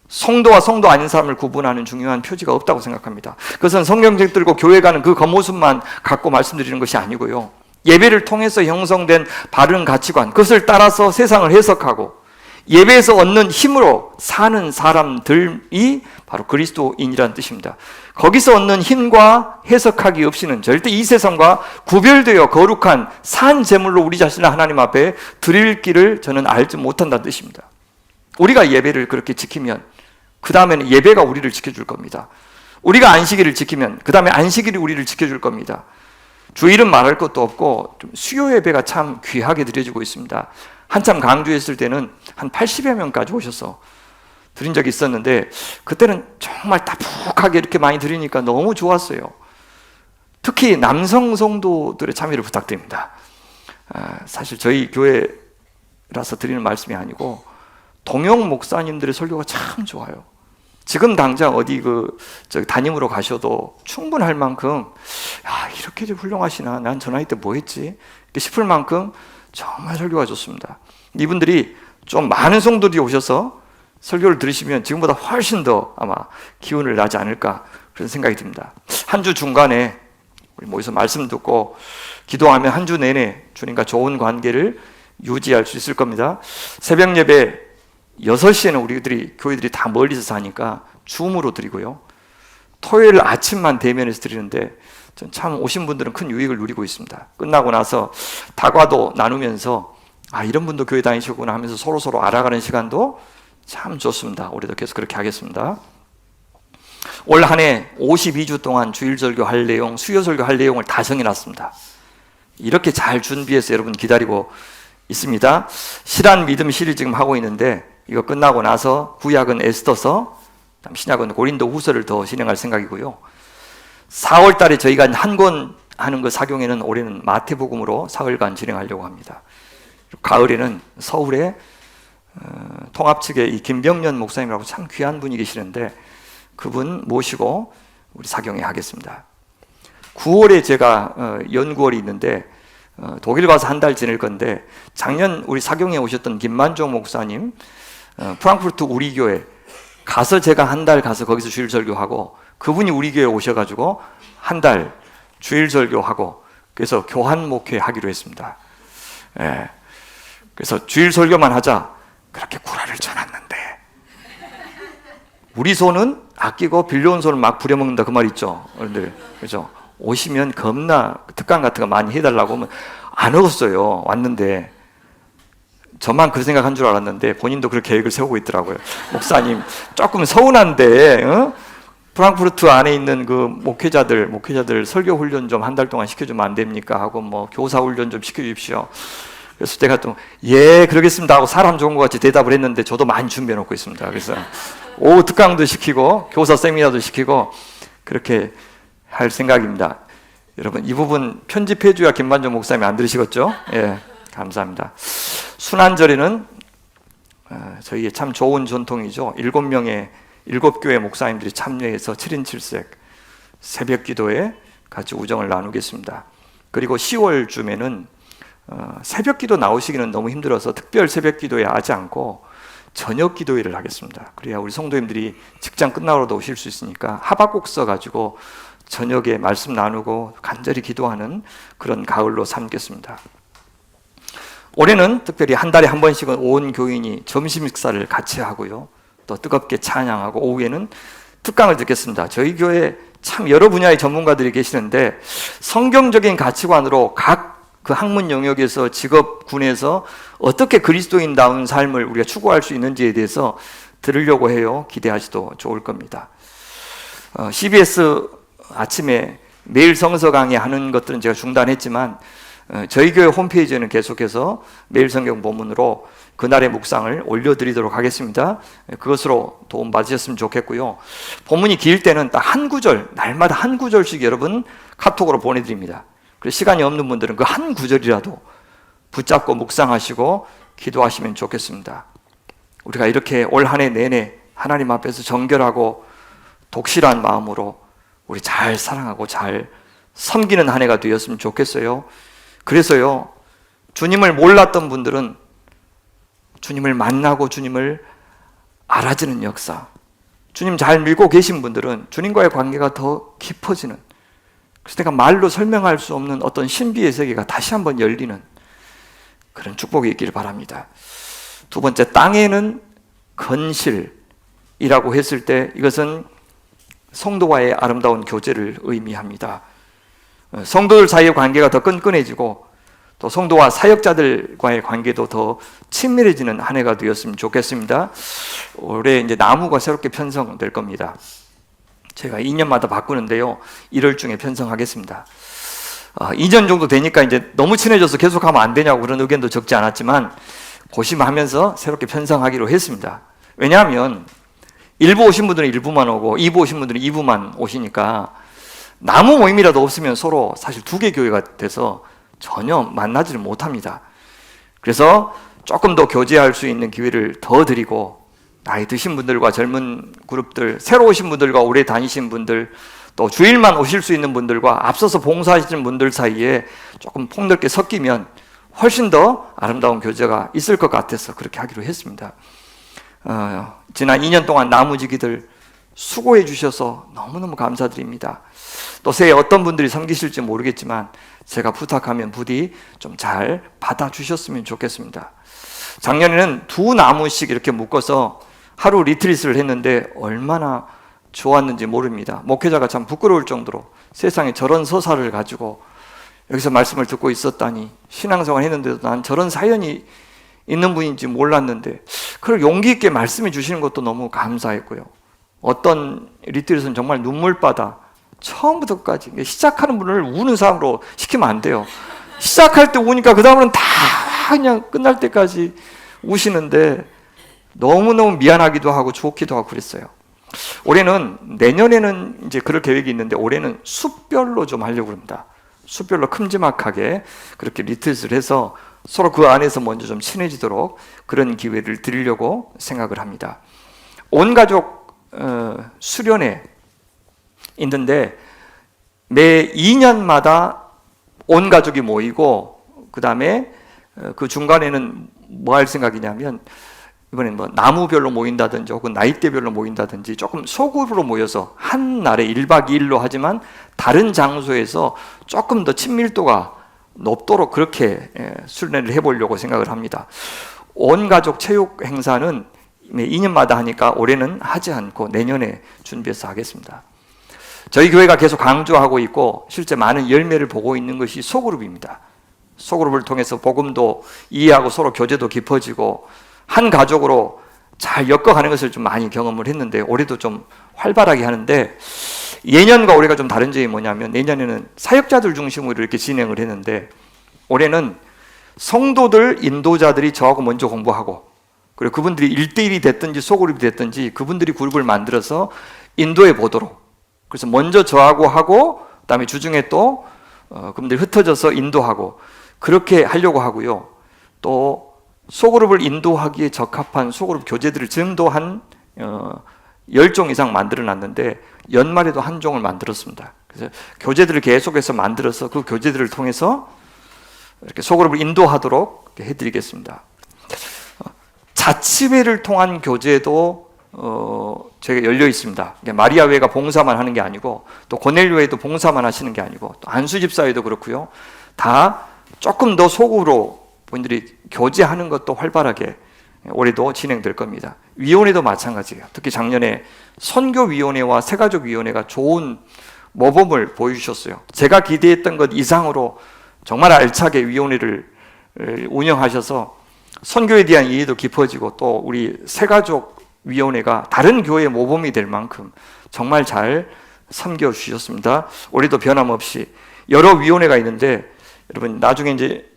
성도와 성도 아닌 사람을 구분하는 중요한 표지가 없다고 생각합니다. 그것은 성경책 들고 교회 가는 그 겉모습만 갖고 말씀드리는 것이 아니고요, 예배를 통해서 형성된 바른 가치관, 그것을 따라서 세상을 해석하고 예배에서 얻는 힘으로 사는 사람들이 바로 그리스도인이라는 뜻입니다. 거기서 얻는 힘과 해석하기 없이는 절대 이 세상과 구별되어 거룩한 산 제물로 우리 자신을 하나님 앞에 드릴 길을 저는 알지 못한다는 뜻입니다. 우리가 예배를 그렇게 지키면 그 다음에는 예배가 우리를 지켜줄 겁니다. 우리가 안식일을 지키면 그 다음에 안식일이 우리를 지켜줄 겁니다. 주일은 말할 것도 없고 좀 수요 예배가 참 귀하게 드려지고 있습니다. 한참 강주했을 때는 한 80여 명까지 오셔서 드린 적이 있었는데, 그때는 정말 따뜻하게 이렇게 많이 드리니까 너무 좋았어요. 특히 남성 성도들의 참여를 부탁드립니다. 사실 저희 교회라서 드리는 말씀이 아니고 동영 목사님들의 설교가 참 좋아요. 지금 당장 어디 담임으로 가셔도 충분할 만큼 이렇게 훌륭하시나, 난 저 나이 때 뭐 했지? 싶을 만큼 정말 설교가 좋습니다. 이분들이 좀 많은 성도들이 오셔서 설교를 들으시면 지금보다 훨씬 더 아마 기운을 나지 않을까 그런 생각이 듭니다. 한 주 중간에 우리 모여서 말씀 듣고 기도하면 한 주 내내 주님과 좋은 관계를 유지할 수 있을 겁니다. 새벽 예배 6시에는 교회들이 다 멀리서 사니까 줌으로 드리고요. 토요일 아침만 대면해서 드리는데 참 오신 분들은 큰 유익을 누리고 있습니다. 끝나고 나서 다과도 나누면서 이런 분도 교회 다니시구나 하면서 서로 알아가는 시간도 참 좋습니다. 올해도 계속 그렇게 하겠습니다. 올 한 해 52주 동안 주일설교 할 내용, 수요설교 할 내용을 다 정해놨습니다. 이렇게 잘 준비해서 여러분 기다리고 있습니다. 실한 믿음 시를 지금 하고 있는데 이거 끝나고 나서 구약은 에스더서, 신약은 고린도 후서를 더 진행할 생각이고요. 4월 달에 저희가 한 권 하는 그 사경에는 올해는 마태복음으로 사흘간 진행하려고 합니다. 가을에는 서울에 통합 측에 이 김병년 목사님이라고 참 귀한 분이 계시는데 그분 모시고 우리 사경에 하겠습니다. 9월에 제가 연구월이 있는데 독일 가서 한 달 지낼 건데 작년 우리 사경에 오셨던 김만종 목사님 프랑크푸르트 우리 교회 가서 제가 한 달 가서 거기서 주일 설교하고 그분이 우리 교회에 오셔가지고 한 달 주일 설교하고 그래서 교환 목회 하기로 했습니다. 그래서 주일 설교만 하자 그렇게 구라를 쳐놨는데 우리 손은 아끼고 빌려온 손을 막 부려먹는다 그 말 있죠. 여러분들 그죠? 오시면 겁나 특강 같은 거 많이 해달라고 하면 안 얻었어요. 왔는데 저만 그 생각한 줄 알았는데 본인도 그렇게 계획을 세우고 있더라고요. 목사님 조금 서운한데 프랑크푸르트 안에 있는 그 목회자들 설교 훈련 좀 한 달 동안 시켜주면 안 됩니까? 하고 교사 훈련 좀 시켜주십시오. 그래서 제가 또 그러겠습니다 하고 사람 좋은 것 같이 대답을 했는데 저도 많이 준비해 놓고 있습니다. 그래서 오후 특강도 시키고 교사 세미나도 시키고 그렇게 할 생각입니다. 여러분 이 부분 편집해 줘야 김만정 목사님이 안 들으시겠죠? 감사합니다. 순환절에는 저희의 참 좋은 전통이죠. 7교회 목사님들이 참여해서 7인 7색 새벽 기도에 같이 우정을 나누겠습니다. 그리고 10월쯤에는 새벽 기도 나오시기는 너무 힘들어서 특별 새벽 기도에 하지 않고 저녁 기도회를 하겠습니다. 그래야 우리 성도님들이 직장 끝나고도 오실 수 있으니까 하박국 써가지고 저녁에 말씀 나누고 간절히 기도하는 그런 가을로 삼겠습니다. 올해는 특별히 한 달에 한 번씩은 온 교인이 점심 식사를 같이 하고요. 또 뜨겁게 찬양하고 오후에는 특강을 듣겠습니다. 저희 교회 참 여러 분야의 전문가들이 계시는데 성경적인 가치관으로 각 그 학문 영역에서 직업군에서 어떻게 그리스도인다운 삶을 우리가 추구할 수 있는지에 대해서 들으려고 해요. 기대하셔도 좋을 겁니다. CBS 아침에 매일 성서 강의 하는 것들은 제가 중단했지만 저희 교회 홈페이지에는 계속해서 매일 성경 본문으로 그날의 묵상을 올려드리도록 하겠습니다. 그것으로 도움 받으셨으면 좋겠고요. 본문이 길 때는 딱 한 구절, 날마다 한 구절씩 여러분 카톡으로 보내드립니다. 그래서 시간이 없는 분들은 그 한 구절이라도 붙잡고 묵상하시고 기도하시면 좋겠습니다. 우리가 이렇게 올 한 해 내내 하나님 앞에서 정결하고 독실한 마음으로 우리 잘 사랑하고 잘 섬기는 한 해가 되었으면 좋겠어요. 그래서요, 주님을 몰랐던 분들은 주님을 만나고 주님을 알아지는 역사, 주님 잘 믿고 계신 분들은 주님과의 관계가 더 깊어지는, 그래서 내가 말로 설명할 수 없는 어떤 신비의 세계가 다시 한번 열리는 그런 축복이 있기를 바랍니다. 두 번째, 땅에는 건실이라고 했을 때 이것은 성도와의 아름다운 교제를 의미합니다. 성도들 사이의 관계가 더 끈끈해지고 또 성도와 사역자들과의 관계도 더 친밀해지는 한 해가 되었으면 좋겠습니다. 올해 이제 나무가 새롭게 편성될 겁니다. 제가 2년마다 바꾸는데요. 1월 중에 편성하겠습니다. 2년 정도 되니까 이제 너무 친해져서 계속하면 안 되냐고 그런 의견도 적지 않았지만 고심하면서 새롭게 편성하기로 했습니다. 왜냐하면 1부 오신 분들은 1부만 오고 2부 오신 분들은 2부만 오시니까 나무 모임이라도 없으면 서로 사실 두 개 교회가 돼서 전혀 만나지를 못합니다. 그래서 조금 더 교제할 수 있는 기회를 더 드리고, 나이 드신 분들과 젊은 그룹들, 새로 오신 분들과 오래 다니신 분들, 또 주일만 오실 수 있는 분들과 앞서서 봉사하시는 분들 사이에 조금 폭넓게 섞이면 훨씬 더 아름다운 교제가 있을 것 같아서 그렇게 하기로 했습니다. 지난 2년 동안 나무지기들 수고해 주셔서 너무너무 감사드립니다. 또 새해 어떤 분들이 섬기실지 모르겠지만 제가 부탁하면 부디 좀 잘 받아주셨으면 좋겠습니다. 작년에는 2나무씩 이렇게 묶어서 하루 리트릿을 했는데 얼마나 좋았는지 모릅니다. 목회자가 참 부끄러울 정도로 세상에 저런 서사를 가지고 여기서 말씀을 듣고 있었다니, 신앙생활 했는데도 난 저런 사연이 있는 분인지 몰랐는데 그걸 용기 있게 말씀해 주시는 것도 너무 감사했고요. 어떤 리트릿은 정말 눈물바다, 처음부터 끝까지 시작하는 분을 우는 사람으로 시키면 안 돼요. 시작할 때 우니까 그 다음은 다 그냥 끝날 때까지 우시는데 너무너무 미안하기도 하고 좋기도 하고 그랬어요. 내년에는 이제 그럴 계획이 있는데 올해는 숲별로 좀 하려고 합니다. 숲별로 큼지막하게 그렇게 리트릿을 해서 서로 그 안에서 먼저 좀 친해지도록 그런 기회를 드리려고 생각을 합니다. 온 가족 수련회 있는데 매 2년마다 온 가족이 모이고, 그 다음에 그 중간에는 뭐 할 생각이냐면 이번엔 뭐 나무별로 모인다든지 혹은 나이대별로 모인다든지 조금 소그룹으로 모여서 한 날에 1박 2일로 하지만 다른 장소에서 조금 더 친밀도가 높도록 그렇게 수련회를 해보려고 생각을 합니다. 온 가족 체육 행사는 2년마다 하니까 올해는 하지 않고 내년에 준비해서 하겠습니다. 저희 교회가 계속 강조하고 있고 실제 많은 열매를 보고 있는 것이 소그룹입니다. 소그룹을 통해서 복음도 이해하고 서로 교제도 깊어지고 한 가족으로 잘 엮어가는 것을 좀 많이 경험을 했는데 올해도 좀 활발하게 하는데, 예년과 올해가 좀 다른 점이 뭐냐면 내년에는 사역자들 중심으로 이렇게 진행을 했는데 올해는 성도들, 인도자들이 저하고 먼저 공부하고, 그리고 그분들이 1대1이 됐든지 소그룹이 됐든지 그분들이 그룹을 만들어서 인도해 보도록, 그래서 먼저 저하고 하고 그다음에 주중에 또 그분들이 흩어져서 인도하고 그렇게 하려고 하고요. 또 소그룹을 인도하기에 적합한 소그룹 교재들을 지금도 한 10종 이상 만들어 놨는데 연말에도 한 종을 만들었습니다. 그래서 교재들을 계속해서 만들어서 그 교재들을 통해서 이렇게 소그룹을 인도하도록 해드리겠습니다. 자치회를 통한 교재도 저희가 열려 있습니다. 마리아회가 봉사만 하는 게 아니고 또 고넬료회도 봉사만 하시는 게 아니고 또 안수집사회도 그렇고요. 다 조금 더 속으로 분들이 교제하는 것도 활발하게 올해도 진행될 겁니다. 위원회도 마찬가지예요. 특히 작년에 선교위원회와 새가족위원회가 좋은 모범을 보여주셨어요. 제가 기대했던 것 이상으로 정말 알차게 위원회를 운영하셔서 선교에 대한 이해도 깊어지고 또 우리 새가족위원회가 다른 교회의 모범이 될 만큼 정말 잘 섬겨주셨습니다. 올해도 변함없이 여러 위원회가 있는데 여러분 나중에 이제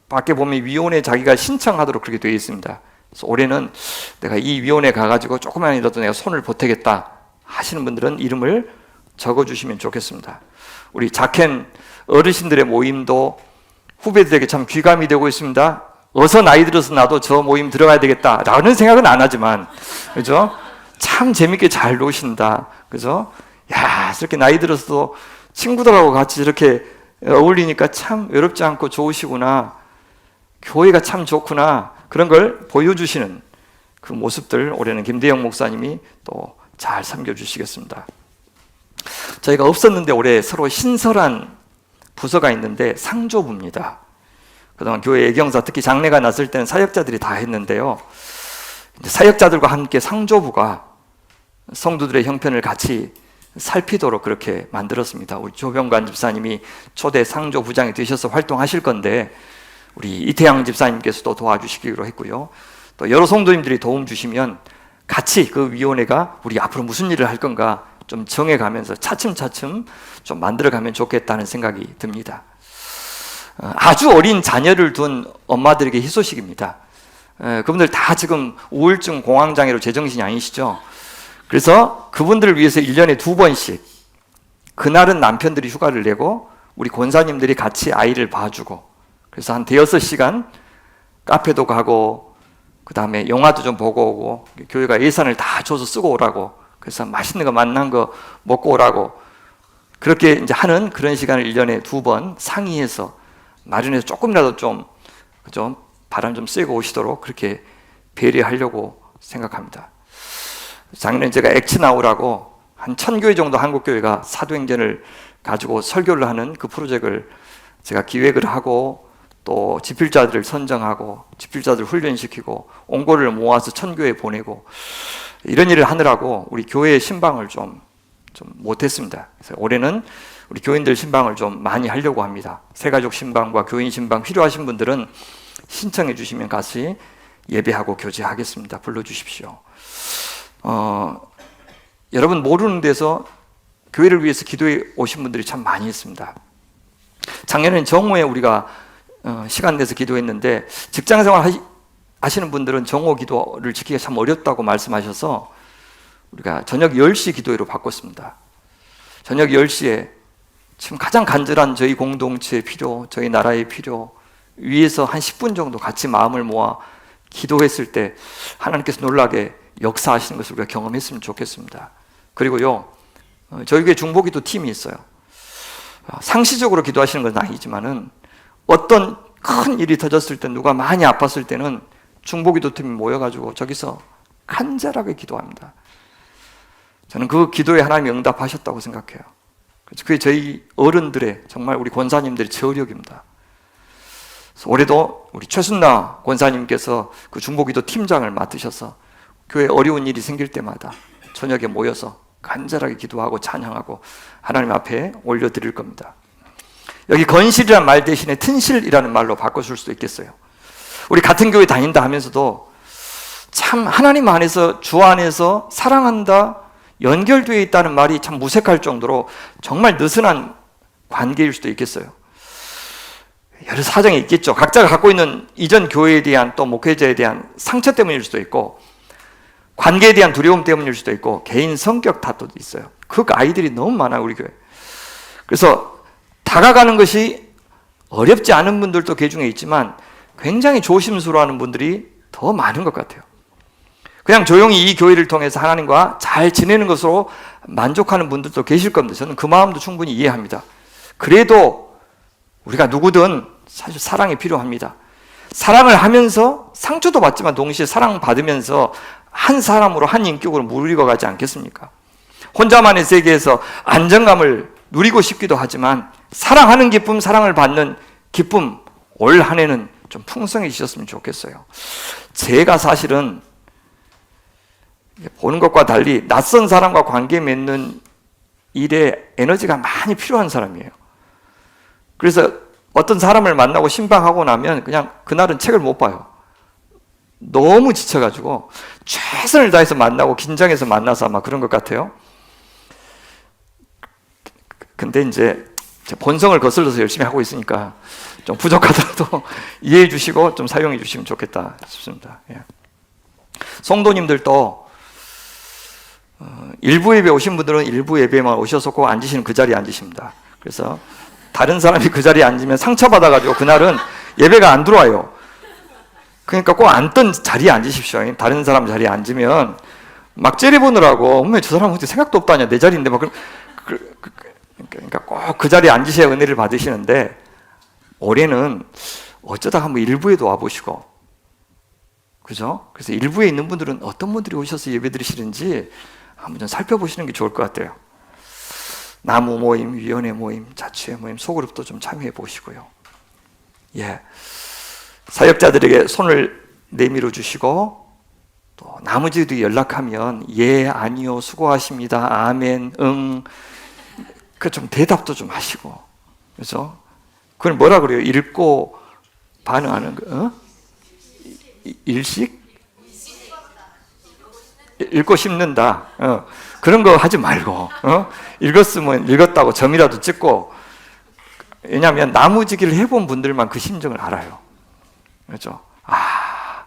밖에 보면 위원회 자기가 신청하도록 그렇게 되어 있습니다. 그래서 올해는 내가 이 위원회 가가지고 조금만이라도 내가 손을 보태겠다 하시는 분들은 이름을 적어주시면 좋겠습니다. 우리 자켄 어르신들의 모임도 후배들에게 참 귀감이 되고 있습니다. 어서 나이 들어서 나도 저 모임 들어가야 되겠다라는 생각은 안 하지만, 그죠? 참 재밌게 잘 노신다. 그죠? 야, 저렇게 나이 들어서도 친구들하고 같이 이렇게 어울리니까 참 외롭지 않고 좋으시구나. 교회가 참 좋구나. 그런 걸 보여주시는 그 모습들 올해는 김대영 목사님이 또 잘 섬겨주시겠습니다. 저희가 없었는데 올해 서로 신설한 부서가 있는데 상조부입니다. 그동안 교회 애경사 특히 장례가 났을 때는 사역자들이 다 했는데요. 사역자들과 함께 상조부가 성도들의 형편을 같이 살피도록 그렇게 만들었습니다. 우리 조병관 집사님이 초대 상조부장이 되셔서 활동하실 건데 우리 이태양 집사님께서도 도와주시기로 했고요. 또 여러 성도님들이 도움 주시면 같이 그 위원회가 우리 앞으로 무슨 일을 할 건가 좀 정해가면서 차츰차츰 좀 만들어가면 좋겠다는 생각이 듭니다. 아주 어린 자녀를 둔 엄마들에게 희소식입니다. 그분들 다 지금 우울증, 공황장애로 제정신이 아니시죠? 그래서 그분들을 위해서 1년에 2번씩 그날은 남편들이 휴가를 내고 우리 권사님들이 같이 아이를 봐주고, 그래서 한 대여섯 시간 카페도 가고 그 다음에 영화도 좀 보고 오고, 교회가 예산을 다 줘서 쓰고 오라고, 그래서 맛있는 거 맛난 거 먹고 오라고, 그렇게 이제 하는 그런 시간을 1년에 2번 상의해서 마련해서 조금이라도 좀 바람 좀 쐬고 오시도록 그렇게 배려하려고 생각합니다. 작년에 제가 액츠나우라고 한 1000교회 정도 한국교회가 사도행전을 가지고 설교를 하는 그 프로젝트를 제가 기획을 하고, 또 집필자들을 선정하고 집필자들을 훈련시키고 온고를 모아서 1000교회에 보내고, 이런 일을 하느라고 우리 교회의 신방을 좀 못했습니다. 그래서 올해는 우리 교인들 신방을 좀 많이 하려고 합니다. 새가족 신방과 교인 신방 필요하신 분들은 신청해 주시면 같이 예배하고 교제하겠습니다. 불러주십시오. 여러분 모르는 데서 교회를 위해서 기도해 오신 분들이 참 많이 있습니다. 작년에는 정오에 우리가 시간 내서 기도했는데, 직장생활 하시는 분들은 정오 기도를 지키기가 참 어렵다고 말씀하셔서 우리가 저녁 10시 기도회로 바꿨습니다. 저녁 10시에 지금 가장 간절한 저희 공동체의 필요, 저희 나라의 필요 위해서 한 10분 정도 같이 마음을 모아 기도했을 때 하나님께서 놀라게 역사하시는 것을 우리가 경험했으면 좋겠습니다. 그리고요, 저희 교회 중보기도 팀이 있어요. 상시적으로 기도하시는 건 아니지만은 어떤 큰 일이 터졌을 때, 누가 많이 아팠을 때는 중보기도 팀이 모여가지고 저기서 간절하게 기도합니다. 저는 그 기도에 하나님이 응답하셨다고 생각해요. 그게 저희 어른들의, 정말 우리 권사님들의 저력입니다. 올해도 우리 최순나 권사님께서 그 중보기도 팀장을 맡으셔서 교회에 어려운 일이 생길 때마다 저녁에 모여서 간절하게 기도하고 찬양하고 하나님 앞에 올려드릴 겁니다. 여기 건실이라는 말 대신에 튼실이라는 말로 바꿔줄 수도 있겠어요. 우리 같은 교회 다닌다 하면서도 참 하나님 안에서, 주 안에서 사랑한다, 연결되어 있다는 말이 참 무색할 정도로 정말 느슨한 관계일 수도 있겠어요. 여러 사정이 있겠죠. 각자가 갖고 있는 이전 교회에 대한, 또 목회자에 대한 상처 때문일 수도 있고, 관계에 대한 두려움 때문일 수도 있고, 개인 성격 탓도 있어요. 그 아이들이 너무 많아요, 우리 교회. 그래서 다가가는 것이 어렵지 않은 분들도 그 중에 있지만 굉장히 조심스러워하는 분들이 더 많은 것 같아요. 그냥 조용히 이 교회를 통해서 하나님과 잘 지내는 것으로 만족하는 분들도 계실 겁니다. 저는 그 마음도 충분히 이해합니다. 그래도 우리가 누구든 사실 사랑이 필요합니다. 사랑을 하면서 상처도 받지만 동시에 사랑받으면서 한 사람으로, 한 인격으로 무르익어 가지 않겠습니까? 혼자만의 세계에서 안정감을 누리고 싶기도 하지만 사랑하는 기쁨, 사랑을 받는 기쁨, 올 한 해는 좀 풍성해지셨으면 좋겠어요. 제가 사실은 보는 것과 달리 낯선 사람과 관계 맺는 일에 에너지가 많이 필요한 사람이에요. 그래서 어떤 사람을 만나고 신방하고 나면 그냥 그날은 책을 못 봐요. 너무 지쳐가지고 최선을 다해서 만나고 긴장해서 만나서 아마 그런 것 같아요. 근데 이제 본성을 거슬러서 열심히 하고 있으니까 좀 부족하더라도 이해해 주시고 좀 사용해 주시면 좋겠다 싶습니다. 예. 성도님들도 일부 예배 오신 분들은 일부 예배만 오셔서 꼭 앉으시는 그 자리에 앉으십니다. 그래서 다른 사람이 그 자리에 앉으면 상처받아가지고 그날은 예배가 안 들어와요. 그러니까 꼭 앉던 자리에 앉으십시오. 다른 사람 자리에 앉으면 막 째려보느라고, 어머 저 사람 어떻게 생각도 없다냐, 내 자리인데 막 그러니까 꼭 그 자리에 앉으셔야 은혜를 받으시는데, 올해는 어쩌다 한번 일부에도 와보시고, 그죠? 그래서 일부에 있는 분들은 어떤 분들이 오셔서 예배 드리시는지 한번 좀 살펴보시는 게 좋을 것 같아요. 나무 모임, 위원회 모임, 자취회 모임, 소그룹도 좀 참여해 보시고요. 예. 사역자들에게 손을 내밀어 주시고, 또 나머지도 연락하면 예, 아니요, 수고하십니다, 아멘, 응, 그 좀 대답도 좀 하시고, 그죠? 그걸 뭐라 그래요? 읽고 반응하는 거, 일식? 읽고 씹는다. 그런 거 하지 말고, 읽었으면 읽었다고 점이라도 찍고, 왜냐하면 나무지기를 해본 분들만 그 심정을 알아요. 그렇죠? 아,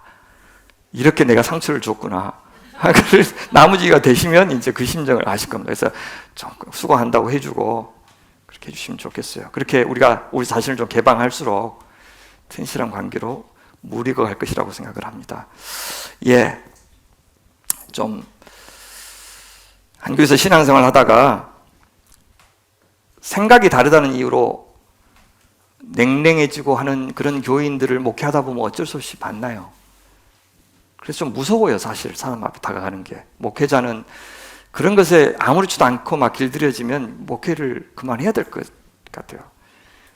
이렇게 내가 상처를 줬구나. 나머지가 되시면 이제 그 심정을 아실 겁니다. 그래서 좀 수고한다고 해주고 그렇게 해주시면 좋겠어요. 그렇게 우리가 우리 자신을 좀 개방할수록 튼실한 관계로 무리가 갈 것이라고 생각을 합니다. 예, 좀 한교에서 신앙생활 하다가 생각이 다르다는 이유로 냉랭해지고 하는 그런 교인들을 목회하다 보면 어쩔 수 없이 만나요. 그래서 좀 무서워요, 사실 사람 앞에 다가가는 게. 목회자는 그런 것에 아무렇지도 않고 막 길들여지면 목회를 그만해야 될 것 같아요.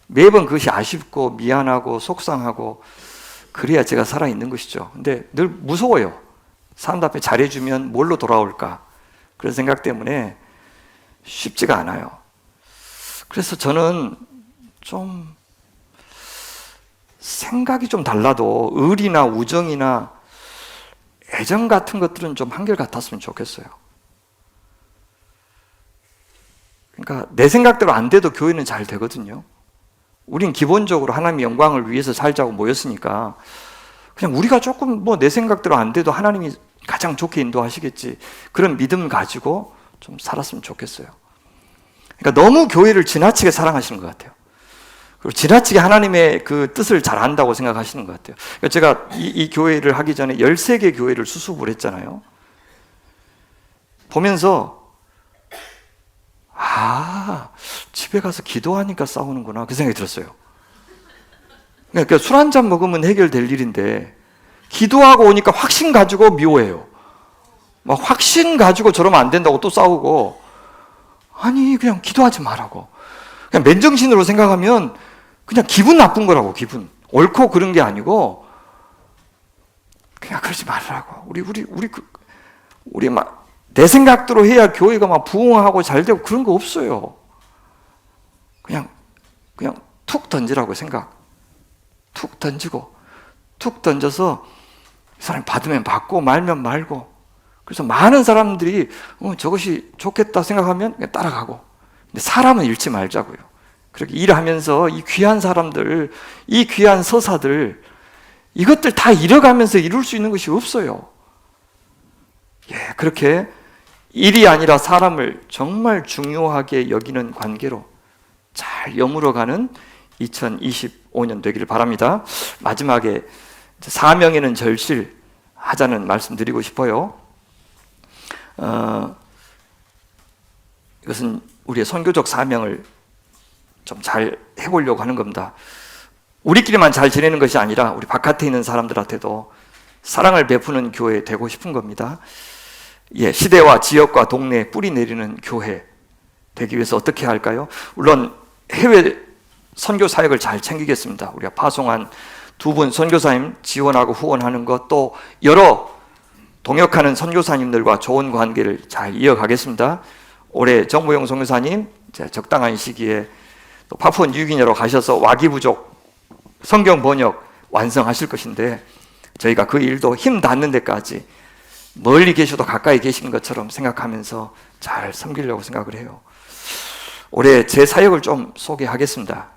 매번 그것이 아쉽고 미안하고 속상하고 그래야 제가 살아있는 것이죠. 근데 늘 무서워요. 사람들 앞에 잘해주면 뭘로 돌아올까, 그런 생각 때문에 쉽지가 않아요. 그래서 저는 좀 생각이 좀 달라도 의리나 우정이나 애정 같은 것들은 좀 한결같았으면 좋겠어요. 그러니까 내 생각대로 안 돼도 교회는 잘 되거든요. 우린 기본적으로 하나님의 영광을 위해서 살자고 모였으니까 그냥 우리가 조금 뭐 내 생각대로 안 돼도 하나님이 가장 좋게 인도하시겠지, 그런 믿음 가지고 좀 살았으면 좋겠어요. 그러니까 너무 교회를 지나치게 사랑하시는 것 같아요. 그리고 지나치게 하나님의 그 뜻을 잘 안다고 생각하시는 것 같아요. 그러니까 제가 이 교회를 하기 전에 13개 교회를 수습을 했잖아요. 보면서 집에 가서 기도하니까 싸우는구나, 그 생각이 들었어요. 그러니까 술 한 잔 먹으면 해결될 일인데 기도하고 오니까 확신 가지고 미워해요. 막 확신 가지고 저러면 안 된다고 또 싸우고, 아니 그냥 기도하지 말라고. 그냥 맨정신으로 생각하면 그냥 기분 나쁜 거라고. 기분 옳고 그런 게 아니고 그냥 그러지 말라고. 우리 막 내 생각대로 해야 교회가 막 부흥하고 잘 되고 그런 거 없어요. 그냥 툭 던지라고 생각. 툭 던지고 툭 던져서 사람이 받으면 받고 말면 말고. 그래서 많은 사람들이 저것이 좋겠다 생각하면 그냥 따라가고. 근데 사람은 잃지 말자고요. 그렇게 일하면서 이 귀한 사람들, 이 귀한 서사들, 이것들 다 잃어가면서 이룰 수 있는 것이 없어요. 예, 그렇게 일이 아니라 사람을 정말 중요하게 여기는 관계로 잘 여물어가는 2025년 되기를 바랍니다. 마지막에 사명에는 절실하자는 말씀 드리고 싶어요. 이것은 우리의 선교적 사명을 좀 잘 해보려고 하는 겁니다. 우리끼리만 잘 지내는 것이 아니라 우리 바깥에 있는 사람들한테도 사랑을 베푸는 교회 되고 싶은 겁니다. 예, 시대와 지역과 동네에 뿌리 내리는 교회 되기 위해서 어떻게 할까요? 물론 해외 선교 사역을 잘 챙기겠습니다. 우리가 파송한 2분 선교사님 지원하고 후원하는 것, 또 여러 동역하는 선교사님들과 좋은 관계를 잘 이어가겠습니다. 올해 정무용 선교사님 적당한 시기에 또 파푸아 뉴기니아로 가셔서 와기부족 성경 번역 완성하실 것인데, 저희가 그 일도 힘 닿는 데까지 멀리 계셔도 가까이 계신 것처럼 생각하면서 잘 섬기려고 생각을 해요. 올해 제 사역을 좀 소개하겠습니다.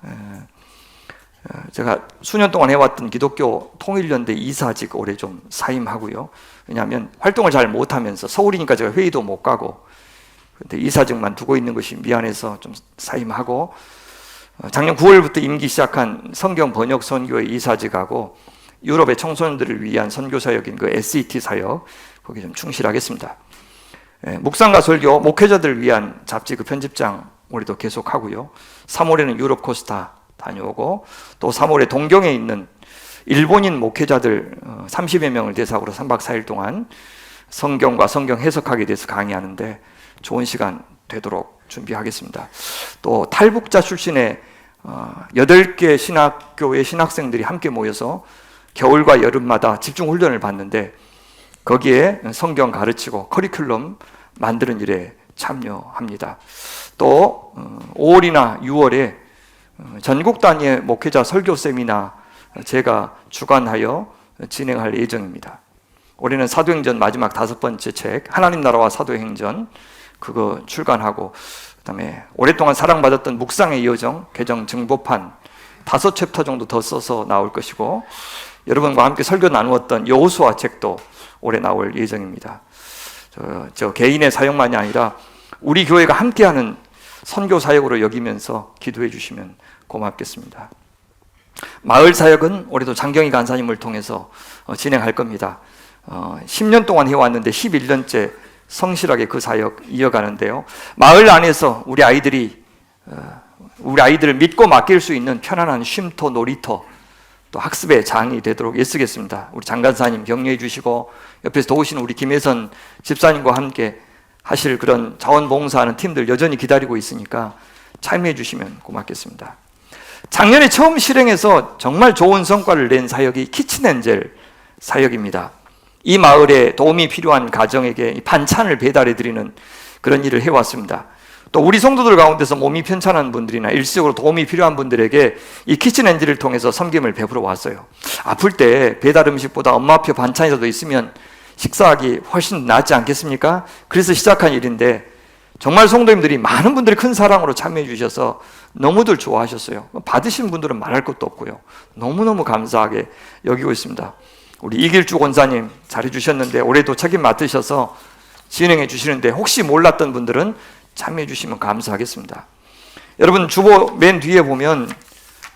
제가 수년 동안 해왔던 기독교 통일연대 이사직 올해 좀 사임하고요. 왜냐하면 활동을 잘 못하면서 서울이니까 제가 회의도 못 가고, 근데 이사직만 두고 있는 것이 미안해서 좀 사임하고, 작년 9월부터 임기 시작한 성경 번역 선교의 이사직하고 유럽의 청소년들을 위한 선교 사역인 그 SET 사역, 거기 좀 충실하겠습니다. 묵상과 설교, 목회자들을 위한 잡지 그 편집장 올해도 계속하고요. 3월에는 유럽 코스타 다녀오고, 또 3월에 동경에 있는 일본인 목회자들 30여 명을 대상으로 3박 4일 동안 성경과 성경 해석학에 대해서 강의하는데 좋은 시간 되도록 준비하겠습니다. 또 탈북자 출신의 8개 신학교의 신학생들이 함께 모여서 겨울과 여름마다 집중훈련을 받는데, 거기에 성경 가르치고 커리큘럼 만드는 일에 참여합니다. 또 5월이나 6월에 전국 단위의 목회자 설교 세미나 제가 주관하여 진행할 예정입니다. 올해는 사도행전 마지막 5번째 책 하나님 나라와 사도행전 그거 출간하고, 그다음에 오랫동안 사랑받았던 묵상의 여정 개정 정보판 5챕터 정도 더 써서 나올 것이고, 여러분과 함께 설교 나누었던 여호수아 책도 올해 나올 예정입니다. 저 개인의 사역만이 아니라 우리 교회가 함께하는 선교 사역으로 여기면서 기도해 주시면 고맙겠습니다. 마을 사역은 올해도 장경희 간사님을 통해서 진행할 겁니다. 10년 동안 해왔는데 11년째 성실하게 그 사역 이어가는데요. 마을 안에서 우리 아이들을 믿고 맡길 수 있는 편안한 쉼터, 놀이터, 또 학습의 장이 되도록 애쓰겠습니다. 우리 장간사님 격려해 주시고 옆에서 도우시는 우리 김혜선 집사님과 함께 하실 그런 자원봉사하는 팀들 여전히 기다리고 있으니까 참여해 주시면 고맙겠습니다. 작년에 처음 실행해서 정말 좋은 성과를 낸 사역이 키친엔젤 사역입니다. 이 마을에 도움이 필요한 가정에게 반찬을 배달해 드리는 그런 일을 해왔습니다. 또 우리 성도들 가운데서 몸이 편찮은 분들이나 일시적으로 도움이 필요한 분들에게 이 키친엔젤을 통해서 섬김을 베풀어 왔어요. 아플 때 배달 음식보다 엄마표 반찬이라도 있으면 식사하기 훨씬 낫지 않겠습니까? 그래서 시작한 일인데 정말 성도님들이 많은 분들이 큰 사랑으로 참여해 주셔서 너무들 좋아하셨어요. 받으신 분들은 말할 것도 없고요. 너무너무 감사하게 여기고 있습니다. 우리 이길주 권사님 잘해 주셨는데 올해도 책임 맡으셔서 진행해 주시는데 혹시 몰랐던 분들은 참여해 주시면 감사하겠습니다. 여러분 주보 맨 뒤에 보면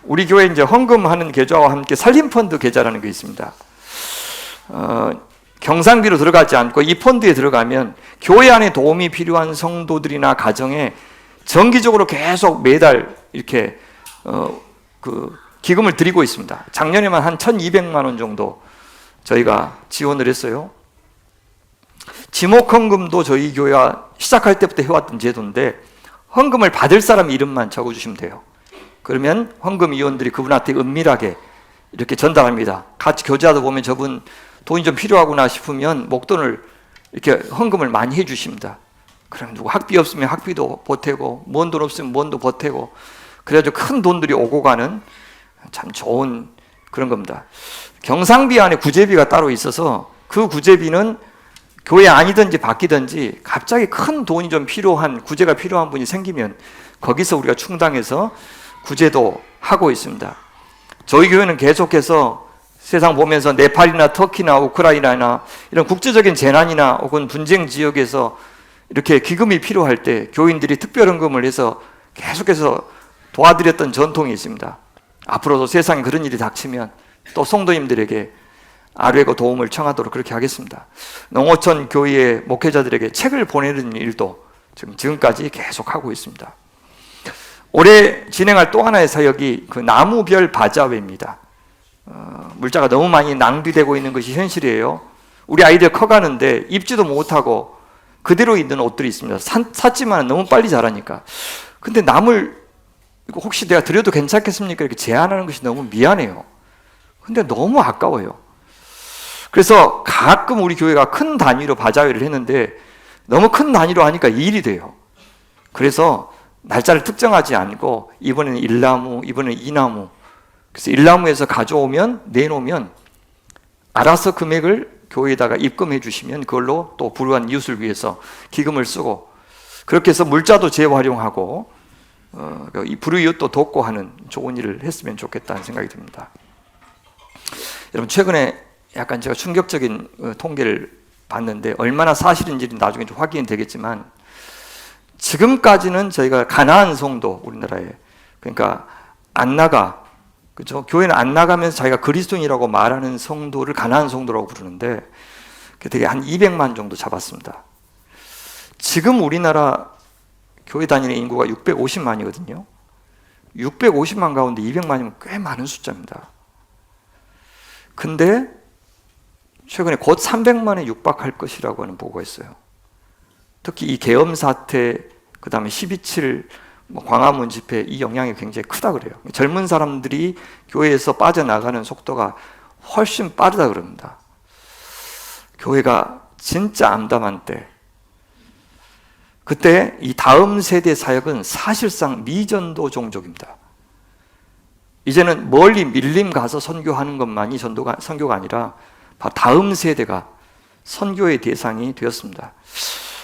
우리 교회 이제 헌금하는 계좌와 함께 살림펀드 계좌라는 게 있습니다. 경상비로 들어가지 않고 이 펀드에 들어가면 교회 안에 도움이 필요한 성도들이나 가정에 정기적으로 계속 매달 이렇게 기금을 드리고 있습니다. 작년에만 한 1,200만 원 정도 저희가 지원을 했어요. 지목헌금도 저희 교회가 시작할 때부터 해왔던 제도인데 헌금을 받을 사람 이름만 적어주시면 돼요. 그러면 헌금위원들이 그분한테 은밀하게 이렇게 전달합니다. 같이 교제하다 보면 저분 돈이 좀 필요하구나 싶으면 목돈을 이렇게 헌금을 많이 해주십니다. 그럼 누구 학비 없으면 학비도 보태고 먼 돈 없으면 먼 돈 보태고 그래가지고 큰 돈들이 오고 가는 참 좋은 그런 겁니다. 경상비 안에 구제비가 따로 있어서 그 구제비는 교회 아니든지 바뀌든지 갑자기 큰 돈이 좀 필요한 구제가 필요한 분이 생기면 거기서 우리가 충당해서 구제도 하고 있습니다. 저희 교회는 계속해서 세상 보면서 네팔이나 터키나 우크라이나나 이런 국제적인 재난이나 혹은 분쟁 지역에서 이렇게 기금이 필요할 때 교인들이 특별헌금을 해서 계속해서 도와드렸던 전통이 있습니다. 앞으로도 세상에 그런 일이 닥치면 또 성도님들에게 아뢰고 도움을 청하도록 그렇게 하겠습니다. 농어촌 교회의 목회자들에게 책을 보내는 일도 지금까지 계속하고 있습니다. 올해 진행할 또 하나의 사역이 그 나무별 바자회입니다. 물자가 너무 많이 낭비되고 있는 것이 현실이에요. 우리 아이들 커가는데 입지도 못하고 그대로 있는 옷들이 있습니다. 샀지만 너무 빨리 자라니까. 근데 나물 혹시 내가 드려도 괜찮겠습니까? 이렇게 제안하는 것이 너무 미안해요. 근데 너무 아까워요. 그래서 가끔 우리 교회가 큰 단위로 바자회를 했는데 너무 큰 단위로 하니까 일이 돼요. 그래서 날짜를 특정하지 않고 이번에는 1나무, 이번에는 2나무. 그래서 1나무에서 가져오면 내놓으면 알아서 금액을 교회에다가 입금해 주시면 그걸로 또 불우한 이웃을 위해서 기금을 쓰고 그렇게 해서 물자도 재활용하고 이 불우이웃도 돕고 하는 좋은 일을 했으면 좋겠다는 생각이 듭니다. 여러분 최근에 약간 제가 충격적인 통계를 봤는데 얼마나 사실인지는 나중에 좀 확인이 되겠지만 지금까지는 저희가 가나안 성도 우리나라에 그러니까 안 나가 그죠? 교회는 안 나가면서 자기가 그리스도인이라고 말하는 성도를 가나안 성도라고 부르는데 되게 한 200만 정도 잡았습니다. 지금 우리나라 교회 다니는 인구가 650만이거든요. 650만 가운데 200만이면 꽤 많은 숫자입니다. 근데 최근에 곧 300만에 육박할 것이라고 하는 보고가 있어요. 특히 이 계엄 사태, 그 다음에 12.7 광화문 집회 이 영향이 굉장히 크다 그래요. 젊은 사람들이 교회에서 빠져나가는 속도가 훨씬 빠르다 그럽니다. 교회가 진짜 암담한 때 그때 이 다음 세대 사역은 사실상 미전도 종족입니다. 이제는 멀리 밀림 가서 선교하는 것만이 선교가 아니라 다음 세대가 선교의 대상이 되었습니다.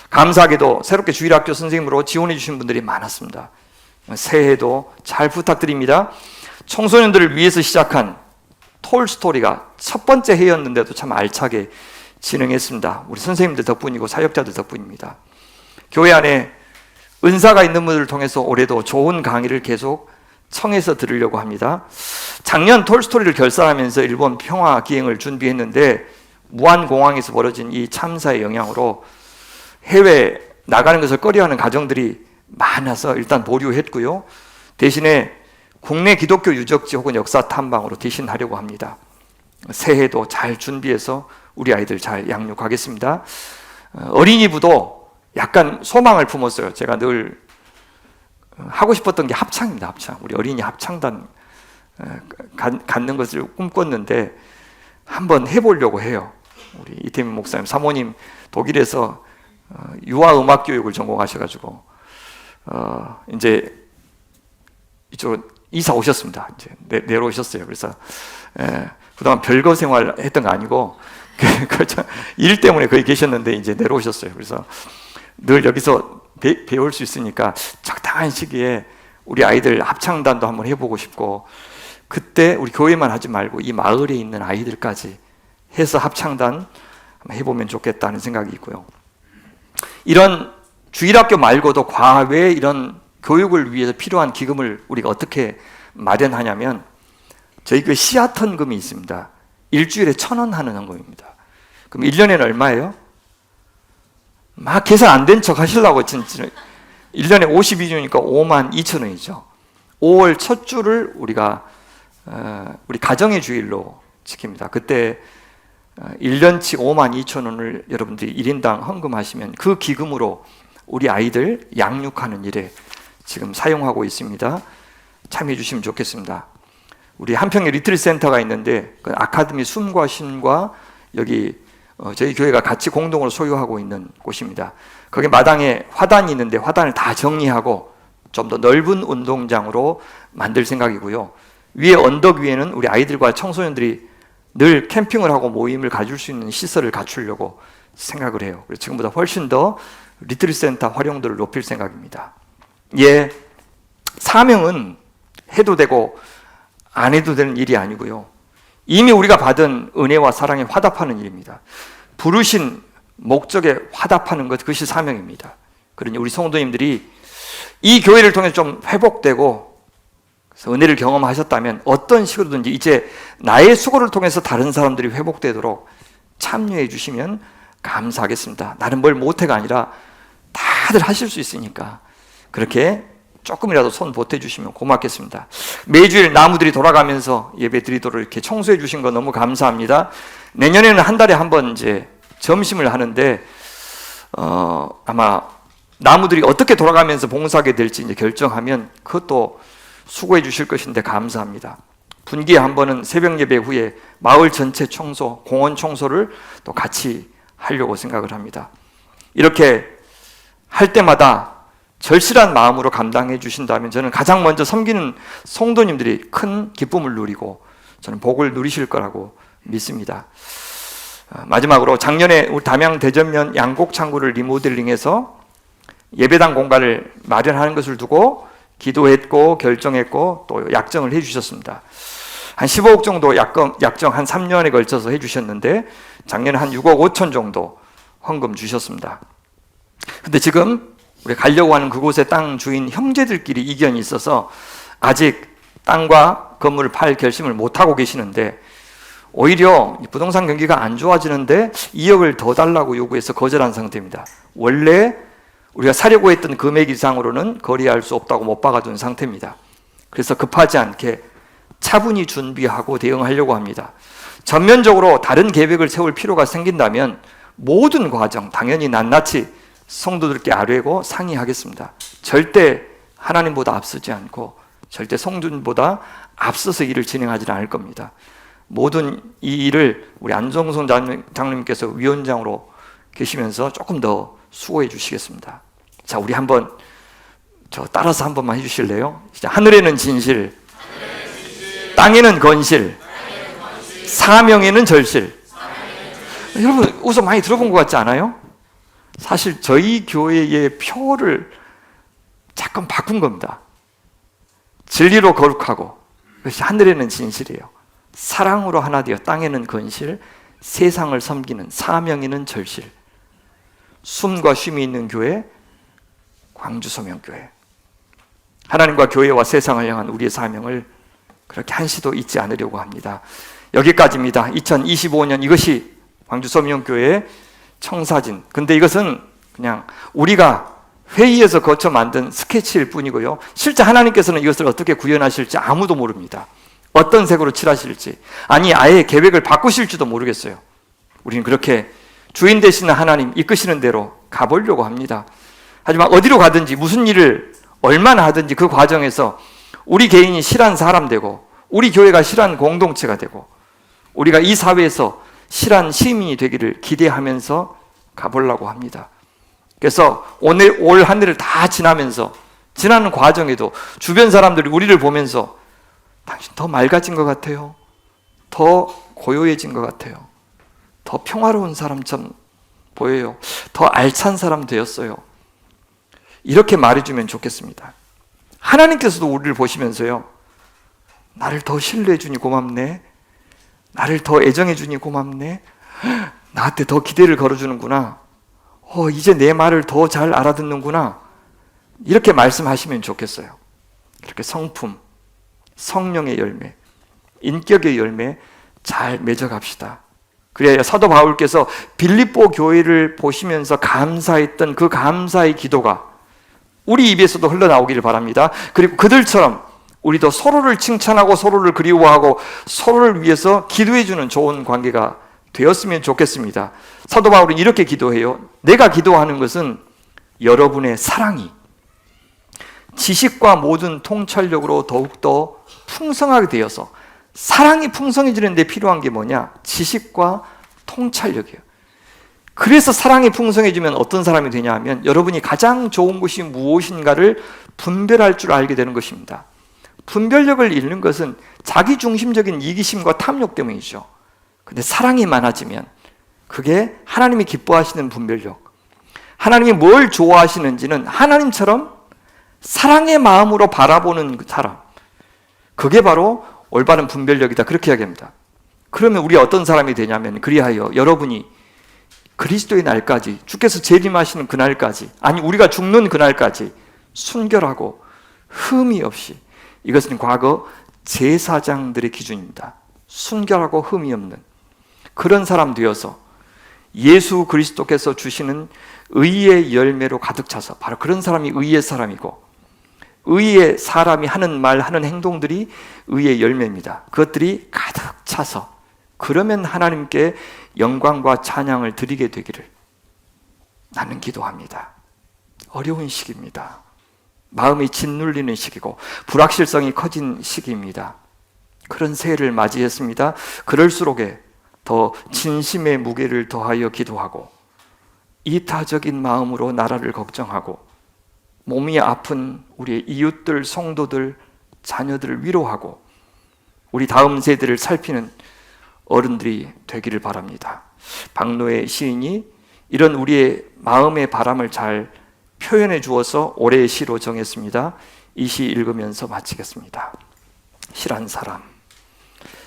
감사하게도 새롭게 주일학교 선생님으로 지원해 주신 분들이 많았습니다. 새해도 잘 부탁드립니다. 청소년들을 위해서 시작한 톨스토리가 첫 번째 해였는데도 참 알차게 진행했습니다. 우리 선생님들 덕분이고 사역자들 덕분입니다. 교회 안에 은사가 있는 분들을 통해서 올해도 좋은 강의를 계속 청해서 들으려고 합니다. 작년 톨스토이를 결산하면서 일본 평화 기행을 준비했는데 무안공항에서 벌어진 이 참사의 영향으로 해외 나가는 것을 꺼려하는 가정들이 많아서 일단 보류했고요. 대신에 국내 기독교 유적지 혹은 역사 탐방으로 대신하려고 합니다. 새해도 잘 준비해서 우리 아이들 잘 양육하겠습니다. 어린이부도 약간 소망을 품었어요. 제가 늘 하고 싶었던 게 합창입니다. 합창. 우리 어린이 합창단 갖는 것을 꿈꿨는데 한번 해보려고 해요. 우리 이태민 목사님, 사모님 독일에서 유아 음악 교육을 전공하셔가지고 이제 이쪽 이사 오셨습니다. 이제 내려오셨어요. 그래서 그동안 별거 생활 했던 거 아니고 일 때문에 거기 계셨는데 이제 내려오셨어요. 그래서 늘 여기서 배울 수 있으니까 적당한 시기에 우리 아이들 합창단도 한번 해보고 싶고, 그때 우리 교회만 하지 말고 이 마을에 있는 아이들까지 해서 합창단 한번 해보면 좋겠다는 생각이 있고요. 이런 주일학교 말고도 과외 이런 교육을 위해서 필요한 기금을 우리가 어떻게 마련하냐면, 저희 그 시아턴금이 있습니다. 일주일에 1,000원 하는 헌금입니다. 그럼 1년에는 얼마예요? 막 계산 안 된 척 하시려고 진짜 1년에 52주니까 52,000원이죠. 5월 첫 주를 우리가 우리 가정의 주일로 지킵니다. 그때 1년치 52,000원을 여러분들이 1인당 헌금하시면 그 기금으로 우리 아이들 양육하는 일에 지금 사용하고 있습니다. 참여해 주시면 좋겠습니다. 우리 한평에 리트릿 센터가 있는데 그 아카데미 숨과 쉼과 여기 저희 교회가 같이 공동으로 소유하고 있는 곳입니다. 거기 마당에 화단이 있는데 화단을 다 정리하고 좀 더 넓은 운동장으로 만들 생각이고요. 위에 언덕 위에는 우리 아이들과 청소년들이 늘 캠핑을 하고 모임을 가질 수 있는 시설을 갖추려고 생각을 해요. 그래서 지금보다 훨씬 더 리트릿 센터 활용도를 높일 생각입니다. 예, 사명은 해도 되고 안 해도 되는 일이 아니고요. 이미 우리가 받은 은혜와 사랑에 화답하는 일입니다. 부르신 목적에 화답하는 것, 그것이 사명입니다. 그러니 우리 성도님들이 이 교회를 통해서 좀 회복되고 은혜를 경험하셨다면 어떤 식으로든지 이제 나의 수고를 통해서 다른 사람들이 회복되도록 참여해 주시면 감사하겠습니다. 나는 뭘 못해가 아니라 다들 하실 수 있으니까 그렇게 조금이라도 손 보태주시면 고맙겠습니다. 매주일 나무들이 돌아가면서 예배 드리도록 이렇게 청소해 주신 거 너무 감사합니다. 내년에는 한 달에 한 번 이제 점심을 하는데 아마 나무들이 어떻게 돌아가면서 봉사하게 될지 이제 결정하면 그것도 수고해 주실 것인데 감사합니다. 분기에 한 번은 새벽 예배 후에 마을 전체 청소, 공원 청소를 또 같이 하려고 생각을 합니다. 이렇게 할 때마다 절실한 마음으로 감당해 주신다면 저는 가장 먼저 섬기는 성도님들이 큰 기쁨을 누리고 저는 복을 누리실 거라고 믿습니다. 마지막으로 작년에 우리 담양 대전면 양곡 창구를 리모델링해서 예배당 공간을 마련하는 것을 두고 기도했고 결정했고 또 약정을 해 주셨습니다. 한 15억 정도 약정 한 3년에 걸쳐서 해 주셨는데 작년에 한 6억 5천 정도 헌금 주셨습니다. 근데 지금 우리 가려고 하는 그곳의 땅 주인 형제들끼리 이견이 있어서 아직 땅과 건물을 팔 결심을 못하고 계시는데, 오히려 부동산 경기가 안 좋아지는데 2억을 더 달라고 요구해서 거절한 상태입니다. 원래 우리가 사려고 했던 금액 이상으로는 거래할 수 없다고 못 박아둔 상태입니다. 그래서 급하지 않게 차분히 준비하고 대응하려고 합니다. 전면적으로 다른 계획을 세울 필요가 생긴다면 모든 과정 당연히 낱낱이 성도들께 아뢰고 상의하겠습니다. 절대 하나님보다 앞서지 않고 절대 성도님보다 앞서서 일을 진행하지는 않을 겁니다. 모든 이 일을 우리 안정선 장로님께서 위원장으로 계시면서 조금 더 수고해 주시겠습니다. 자, 우리 한번 따라서 한 번만 해주실래요? 하늘에는 진실, 땅에는 건실, 사명에는 절실. 여러분 우선 많이 들어본 것 같지 않아요? 사실 저희 교회의 표를 잠깐 바꾼 겁니다. 진리로 거룩하고, 그것이 하늘에는 진실이에요. 사랑으로 하나 되어 땅에는 건실, 세상을 섬기는 사명 있는 절실, 숨과 쉼이 있는 교회, 광주소명교회. 하나님과 교회와 세상을 향한 우리의 사명을 그렇게 한시도 잊지 않으려고 합니다. 여기까지입니다. 2025년 이것이 광주소명교회의 청사진. 근데 이것은 그냥 우리가 회의에서 거쳐 만든 스케치일 뿐이고요. 실제 하나님께서는 이것을 어떻게 구현하실지 아무도 모릅니다. 어떤 색으로 칠하실지, 아니 아예 계획을 바꾸실지도 모르겠어요. 우리는 그렇게 주인 되시는 하나님 이끄시는 대로 가보려고 합니다. 하지만 어디로 가든지 무슨 일을 얼마나 하든지 그 과정에서 우리 개인이 실한 사람 되고, 우리 교회가 실한 공동체가 되고, 우리가 이 사회에서 실한 시민이 되기를 기대하면서 가보려고 합니다. 그래서 올 한 해를 다 지나면서, 지나는 과정에도 주변 사람들이 우리를 보면서 당신 더 맑아진 것 같아요, 더 고요해진 것 같아요, 더 평화로운 사람처럼 보여요, 더 알찬 사람 되었어요, 이렇게 말해주면 좋겠습니다. 하나님께서도 우리를 보시면서요, 나를 더 신뢰해 주니 고맙네, 나를 더 애정해 주니 고맙네, 나한테 더 기대를 걸어주는구나, 이제 내 말을 더 잘 알아듣는구나, 이렇게 말씀하시면 좋겠어요. 이렇게 성품, 성령의 열매, 인격의 열매 잘 맺어갑시다. 그래야 사도 바울께서 빌립보 교회를 보시면서 감사했던 그 감사의 기도가 우리 입에서도 흘러나오기를 바랍니다. 그리고 그들처럼 우리도 서로를 칭찬하고 서로를 그리워하고 서로를 위해서 기도해주는 좋은 관계가 되었으면 좋겠습니다. 사도 바울은 이렇게 기도해요. 내가 기도하는 것은 여러분의 사랑이 지식과 모든 통찰력으로 더욱더 풍성하게 되어서, 사랑이 풍성해지는 데 필요한 게 뭐냐? 지식과 통찰력이에요. 그래서 사랑이 풍성해지면 어떤 사람이 되냐 하면 여러분이 가장 좋은 것이 무엇인가를 분별할 줄 알게 되는 것입니다. 분별력을 잃는 것은 자기중심적인 이기심과 탐욕 때문이죠. 근데 사랑이 많아지면 그게 하나님이 기뻐하시는 분별력, 하나님이 뭘 좋아하시는지는 하나님처럼 사랑의 마음으로 바라보는 사람, 그게 바로 올바른 분별력이다, 그렇게 이야기합니다. 그러면 우리 어떤 사람이 되냐면, 그리하여 여러분이 그리스도의 날까지, 주께서 재림하시는 그날까지, 아니 우리가 죽는 그날까지 순결하고 흠이 없이, 이것은 과거 제사장들의 기준입니다. 순결하고 흠이 없는 그런 사람 되어서 예수 그리스도께서 주시는 의의 열매로 가득 차서, 바로 그런 사람이 의의 사람이고, 의의 사람이 하는 말, 하는 행동들이 의의 열매입니다. 그것들이 가득 차서, 그러면 하나님께 영광과 찬양을 드리게 되기를 나는 기도합니다. 어려운 시기입니다. 마음이 짓눌리는 시기고 불확실성이 커진 시기입니다. 그런 새해를 맞이했습니다. 그럴수록에 더 진심의 무게를 더하여 기도하고, 이타적인 마음으로 나라를 걱정하고, 몸이 아픈 우리의 이웃들, 성도들, 자녀들을 위로하고, 우리 다음 세대를 살피는 어른들이 되기를 바랍니다. 박노해 시인이 이런 우리의 마음의 바람을 잘 표현해 주어서 올해의 시로 정했습니다. 이 시 읽으면서 마치겠습니다. 실한 사람.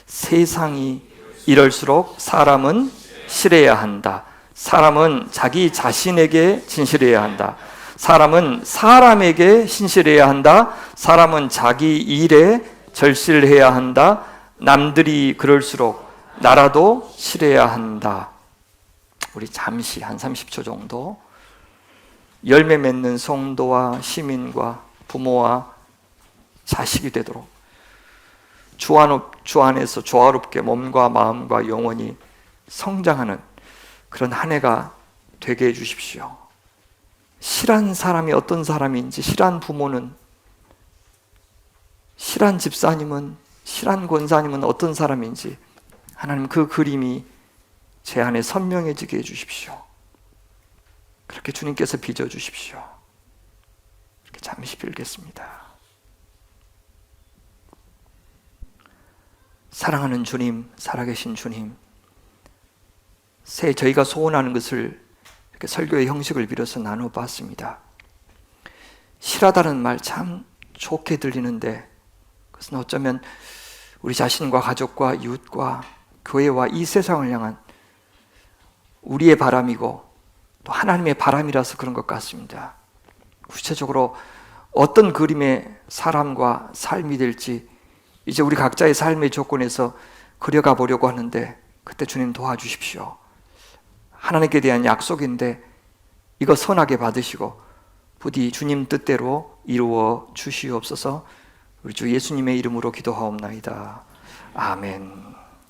세상이 이럴수록 사람은 실해야 한다. 사람은 자기 자신에게 진실해야 한다. 사람은 사람에게 신실해야 한다. 사람은 자기 일에 절실해야 한다. 남들이 그럴수록 나라도 실해야 한다. 우리 잠시 한 30초 정도 열매 맺는 성도와 시민과 부모와 자식이 되도록 주 안에서 조화롭게 몸과 마음과 영혼이 성장하는 그런 한 해가 되게 해주십시오. 실한 사람이 어떤 사람인지, 실한 부모는, 실한 집사님은, 실한 권사님은 어떤 사람인지 하나님 그 그림이 제 안에 선명해지게 해주십시오. 그렇게 주님께서 빚어주십시오. 이렇게 잠시 빌겠습니다. 사랑하는 주님, 살아계신 주님, 새해 저희가 소원하는 것을 이렇게 설교의 형식을 빌어서 나눠봤습니다. 실하다는 말 참 좋게 들리는데, 그것은 어쩌면 우리 자신과 가족과 이웃과 교회와 이 세상을 향한 우리의 바람이고 또 하나님의 바람이라서 그런 것 같습니다. 구체적으로 어떤 그림의 사람과 삶이 될지 이제 우리 각자의 삶의 조건에서 그려가 보려고 하는데, 그때 주님 도와주십시오. 하나님께 대한 약속인데 이거 선하게 받으시고 부디 주님 뜻대로 이루어 주시옵소서. 우리 주 예수님의 이름으로 기도하옵나이다. 아멘.